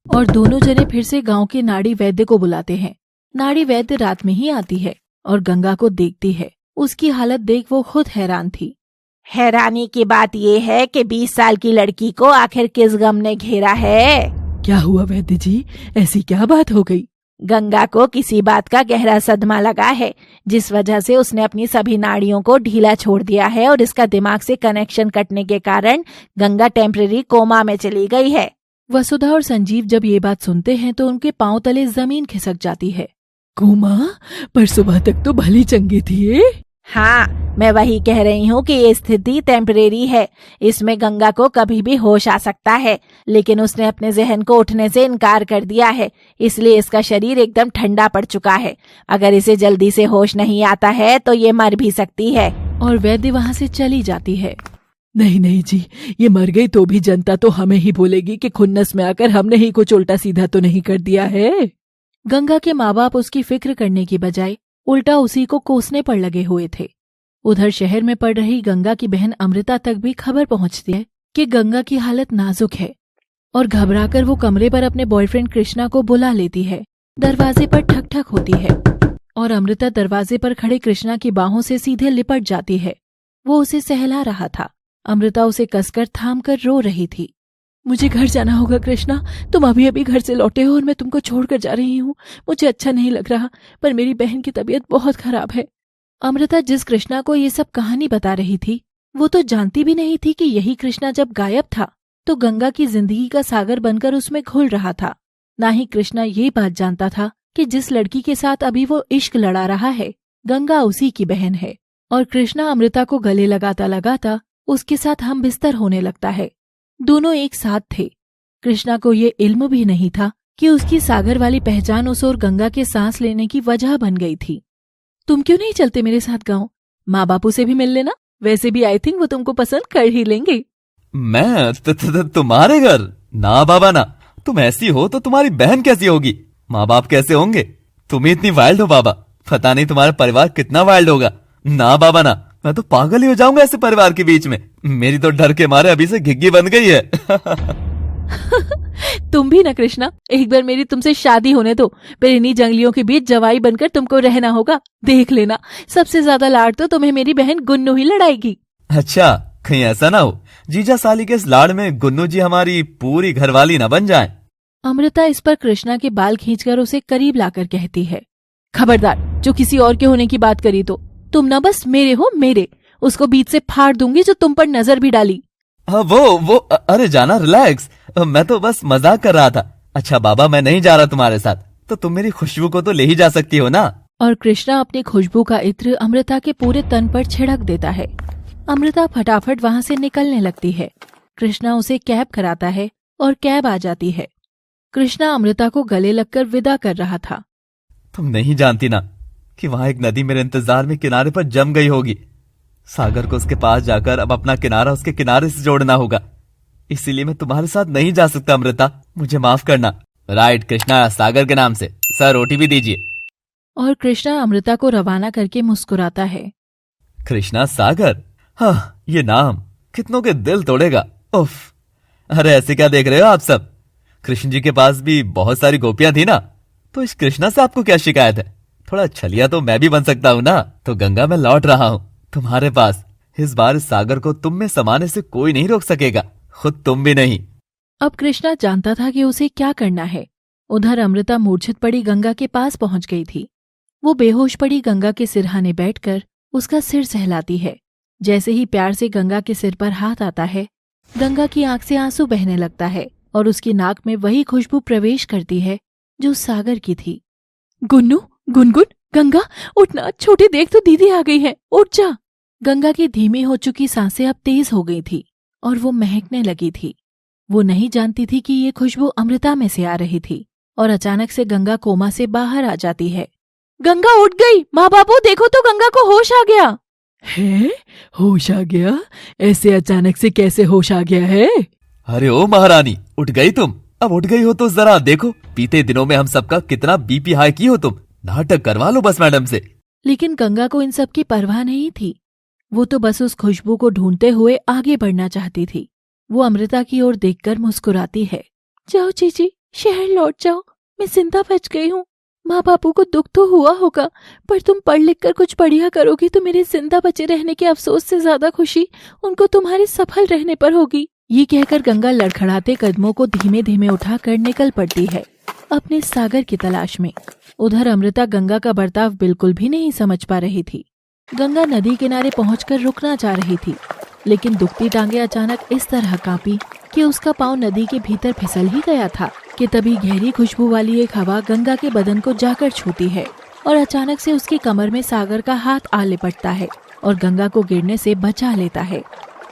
और दोनों जने फिर से गांव के नाड़ी वैद्य को बुलाते हैं। नाड़ी वैद्य रात में ही आती है और गंगा को देखती है। उसकी हालत देख वो खुद हैरान थी। हैरानी की बात ये है कि 20 साल की लड़की को आखिर किस गम ने घेरा है? क्या हुआ वैद्य जी, ऐसी क्या बात हो गई? गंगा को किसी बात का गहरा सदमा लगा है, जिस वजह से उसने अपनी सभी नाड़ियों को ढीला छोड़ दिया है और इसका दिमाग से कनेक्शन कटने के कारण गंगा टेम्परेरी कोमा में चली गई है। वसुधा और संजीव जब ये बात सुनते हैं तो उनके पांव तले जमीन खिसक जाती है। कोमा? पर सुबह तक तो भली चंगी थी ये। हाँ, मैं वही कह रही हूँ कि ये स्थिति टेम्परेरी है। इसमें गंगा को कभी भी होश आ सकता है, लेकिन उसने अपने जहन को उठने से इनकार कर दिया है, इसलिए इसका शरीर एकदम ठंडा पड़ चुका है। अगर इसे जल्दी से होश नहीं आता है तो ये मर भी सकती है। और वैद्य वहाँ से चली जाती है। नहीं नहीं जी, ये मर गई तो भी जनता तो हमें ही बोलेगी कि खुन्नस में आकर हमने ही कुछ उल्टा सीधा तो नहीं कर दिया है। गंगा के माँ बाप उसकी फिक्र करने की बजाय उल्टा उसी को कोसने पर लगे हुए थे। उधर शहर में पड़ रही गंगा की बहन अमृता तक भी खबर पहुंचती है कि गंगा की हालत नाजुक है और घबराकर वो कमरे पर अपने बॉयफ्रेंड कृष्णा को बुला लेती है। दरवाजे पर ठक ठक होती है और अमृता दरवाजे पर खड़े कृष्णा की बाहों से सीधे लिपट जाती है। वो उसे सहला रहा था। अमृता उसे कसकर थाम कर रो रही थी। मुझे घर जाना होगा कृष्णा, तुम अभी अभी घर से लौटे हो और मैं तुमको छोड़कर जा रही हूँ। मुझे अच्छा नहीं लग रहा, पर मेरी बहन की तबीयत बहुत खराब है। अमृता जिस कृष्णा को ये सब कहानी बता रही थी वो तो जानती भी नहीं थी कि यही कृष्णा जब गायब था तो गंगा की जिंदगी का सागर बनकर उसमें घुल रहा था। ना ही कृष्णा ये बात जानता था कि जिस लड़की के साथ अभी वो इश्क लड़ा रहा है गंगा उसी की बहन है। और कृष्णा अमृता को गले लगाता लगाता उसके साथ हम बिस्तर होने लगता है। दोनों एक साथ थे। कृष्णा को ये इल्म भी नहीं था कि उसकी सागर वाली पहचान उस और गंगा के सांस लेने की वजह बन गई थी। तुम क्यों नहीं चलते मेरे साथ गाँव? माँ बापू से भी मिल लेना, वैसे भी आई थिंक वो तुमको पसंद कर ही लेंगे। मैं तुम्हारे घर? ना बाबा ना, तुम ऐसी हो तो तुम्हारी बहन कैसी होगी? माँ बाप कैसे होंगे? तुम ही इतनी वाइल्ड हो बाबा, पता नहीं तुम्हारा परिवार कितना वाइल्ड होगा। ना बाबा ना, मैं तो पागल ही हो जाऊंगा ऐसे परिवार के बीच में। मेरी तो डर के मारे अभी से घिग्गी बन गई है। तुम भी ना कृष्णा, एक बार मेरी तुमसे शादी होने दो, फिर इन्हीं जंगलियों के बीच जवाई बनकर तुमको रहना होगा। देख लेना, सबसे ज्यादा लाड तो तुम्हें मेरी बहन गुन्नू ही लड़ाएगी। अच्छा, कहीं ऐसा ना हो जीजा साली के इस लाड़ में गुन्नू जी हमारी पूरी घरवाली ना बन जाएं। अमृता इस पर कृष्णा के बाल खींचकर उसे करीब लाकर कहती है, खबरदार, जो किसी और के होने की बात करी तो तुम ना बस मेरे हो, मेरे। उसको बीच से फाड़ दूंगी जो तुम पर नजर भी डाली। वो अरे जाना, रिलैक्स, मैं तो बस मजाक कर रहा था। अच्छा बाबा, मैं नहीं जा रहा तुम्हारे साथ, तो तुम मेरी खुशबू को तो ले ही जा सकती हो ना। और कृष्णा अपनी खुशबू का इत्र अमृता के पूरे तन पर छिड़क देता है। अमृता फटाफट वहाँ से निकलने लगती है। कृष्णा उसे कैब कराता है और कैब आ जाती है। कृष्णा अमृता को गले लगकर विदा कर रहा था। तुम नहीं जानती ना कि वहां एक नदी मेरे इंतजार में किनारे पर जम गई होगी। सागर को उसके पास जाकर अब अपना किनारा उसके किनारे से जोड़ना होगा। इसीलिए मैं तुम्हारे साथ नहीं जा सकता अमृता, मुझे माफ करना। राइट कृष्णा, सागर के नाम से सर ओटीपी दीजिए। और कृष्णा अमृता को रवाना करके मुस्कुराता है। कृष्णा सागर, हाँ, ये नाम कितनों के दिल तोड़ेगा। उफ, अरे ऐसे क्या देख रहे हो आप सब? कृष्ण जी के पास भी बहुत सारी गोपियां थी ना, तो इस कृष्णा से आपको क्या शिकायत है? थोड़ा छलिया तो मैं भी बन सकता हूँ ना। तो गंगा, मैं लौट रहा हूँ तुम्हारे पास। इस बार इस सागर को तुम में समाने से कोई नहीं रोक सकेगा, खुद तुम भी नहीं। अब कृष्णा जानता था कि उसे क्या करना है। उधर अमृता मूर्छित पड़ी गंगा के पास पहुंच गई थी। वो बेहोश पड़ी गंगा के सिरहाने बैठकर उसका सिर सहलाती है। जैसे ही प्यार से गंगा के सिर पर हाथ आता है, गंगा की आंख से आंसू बहने लगता है और उसकी नाक में वही खुशबू प्रवेश करती है जो सागर की थी। गुन्नू, गुनगुन, गंगा, उठना, छोटी देख तो दीदी आ गई है, उठ जा। गंगा की धीमी हो चुकी सांसें अब तेज हो गई थी और वो महकने लगी थी। वो नहीं जानती थी कि ये खुशबू अमृता में से आ रही थी और अचानक से गंगा कोमा से बाहर आ जाती है। गंगा उठ गई, माँ बापू देखो तो गंगा को होश आ गया। है? होश आ गया? ऐसे अचानक से कैसे होश आ गया है? अरे ओ महारानी, उठ गई तुम? अब उठ गई हो तो जरा देखो, बीते दिनों में हम सबका कितना बीपी हाई की हो तुम। नाटक करवा लो बस मैडम से। लेकिन गंगा को इन सब की परवाह नहीं थी। वो तो बस उस खुशबू को ढूंढते हुए आगे बढ़ना चाहती थी। वो अमृता की ओर देखकर मुस्कुराती है। जाओ चीची, शहर लौट जाओ, मैं जिंदा बच गई हूँ। माँ बापू को दुख तो हुआ होगा, पर तुम पढ़ लिख कर कुछ बढ़िया करोगी तो मेरे जिंदा बचे रहने के अफसोस से ज्यादा खुशी उनको तुम्हारे सफल रहने पर होगी। ये कहकर गंगा लड़खड़ाते कदमों को धीमे धीमे उठाकर निकल पड़ती है अपने सागर की तलाश में। उधर अमृता गंगा का बर्ताव बिल्कुल भी नहीं समझ पा रही थी। गंगा नदी किनारे पहुंचकर रुकना चाह रही थी, लेकिन दुखती टांगे अचानक इस तरह कांपी कि उसका पांव नदी के भीतर फिसल ही गया था कि तभी गहरी खुशबू वाली एक हवा गंगा के बदन को जाकर छूती है और अचानक से उसकी कमर में सागर का हाथ आ लिपटता है और गंगा को गिरने से बचा लेता है।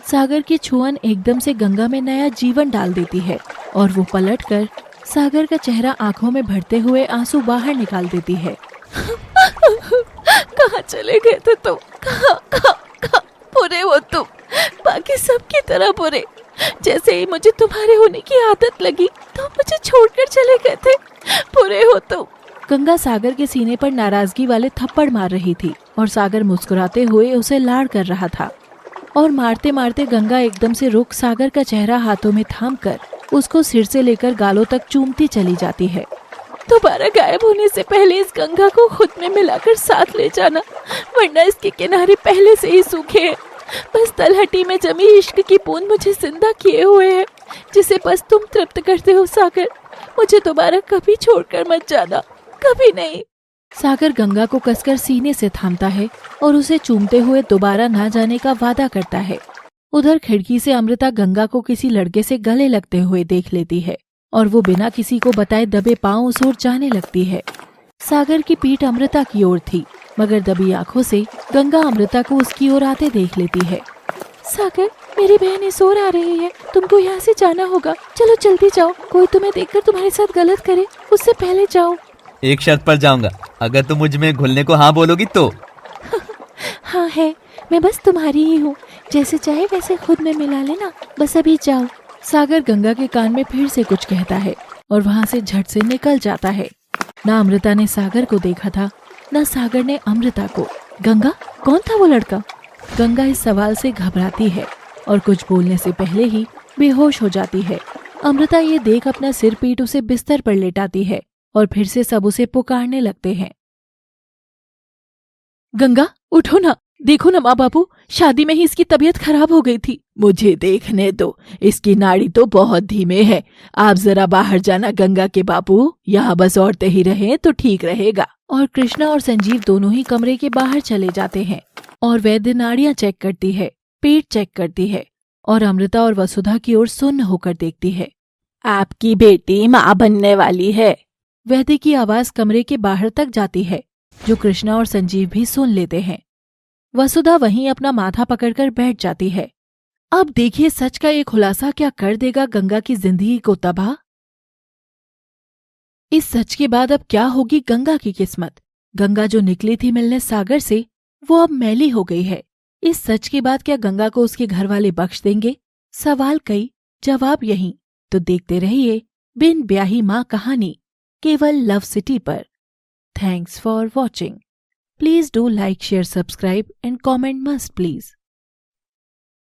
सागर की छुअन एकदम से गंगा में नया जीवन डाल देती है और वो पलटकर सागर का चेहरा आंखों में भरते हुए आंसू बाहर निकाल देती है। कहाँ चले गए थे तुम? कहाँ बुरे हो तुम, बाकी सबकी तरह बुरे। जैसे ही मुझे तुम्हारे होने की आदत लगी तो मुझे छोड़कर चले गए थे। बुरे हो तुम। गंगा सागर के सीने पर नाराजगी वाले थप्पड़ मार रही थी और सागर मुस्कुराते हुए उसे लाड़ कर रहा था। और मारते मारते गंगा एकदम से रुक सागर का चेहरा हाथों में थामकर उसको सिर से लेकर गालों तक चूमती चली जाती है। दोबारा गायब होने से पहले इस गंगा को खुद में मिलाकर साथ ले जाना, वरना इसके किनारे पहले से ही सूखे हैं। बस तलहटी में जमी इश्क की बूंद मुझे जिंदा किए हुए है, जिसे बस तुम तृप्त करते हो सागर। मुझे दोबारा कभी छोड़कर मत जाना, कभी नहीं। सागर गंगा को कसकर सीने से थामता है और उसे चूमते हुए दोबारा ना जाने का वादा करता है। उधर खिड़की से अमृता गंगा को किसी लड़के से गले लगते हुए देख लेती है और वो बिना किसी को बताए दबे पांव उस ओर जाने लगती है। सागर की पीठ अमृता की ओर थी, मगर दबी आंखों से गंगा अमृता को उसकी ओर आते देख लेती है। सागर, मेरी बहन इस ओर आ रही है, तुमको यहाँ से जाना होगा। चलो जल्दी जाओ, कोई तुम्हें देखकर तुम्हारे साथ गलत करे उससे पहले जाओ। एक शर्त पर जाऊंगा, अगर तुम मुझ में घुलने को हाँ बोलोगी तो। हाँ है, मैं बस तुम्हारी ही हूँ, जैसे चाहे वैसे खुद में मिला लेना, बस अभी जाओ। सागर गंगा के कान में फिर से कुछ कहता है और वहाँ से झट से निकल जाता है। ना अमृता ने सागर को देखा था, ना सागर ने अमृता को। गंगा, कौन था वो लड़का? गंगा इस सवाल से घबराती है और कुछ बोलने से पहले ही बेहोश हो जाती है। अमृता ये देख अपना सिर पीट उसे बिस्तर पर लेटाती है और फिर से सब उसे पुकारने लगते हैं। गंगा, उठो ना, देखो ना माँ बापू, शादी में ही इसकी तबीयत खराब हो गई थी। मुझे देखने दो, इसकी नाड़ी तो बहुत धीमे है। आप जरा बाहर जाना गंगा के बापू, यहाँ बस औरतें ही रहें तो ठीक रहेगा। और कृष्णा और संजीव दोनों ही कमरे के बाहर चले जाते हैं और वैद्य नाड़ियां चेक करती है, पेट चेक करती है और अमृता और वसुधा की ओर सुन्न होकर देखती है। आपकी बेटी माँ बनने वाली है। वैद्य की आवाज कमरे के बाहर तक जाती है, जो कृष्णा और संजीव भी सुन लेते हैं। वसुधा वहीं अपना माथा पकड़कर बैठ जाती है। अब देखिए सच का ये खुलासा क्या कर देगा गंगा की जिंदगी को तबाह। इस सच के बाद अब क्या होगी गंगा की किस्मत। गंगा जो निकली थी मिलने सागर से, वो अब मैली हो गई है। इस सच के बाद क्या गंगा को उसके घर वाले बख्श देंगे? सवाल कई, जवाब यही। तो देखते रहिए बिन ब्याही माँ कहानी, केवल लव सिटी पर। Thanks for watching. Please do like, share, subscribe and comment must please.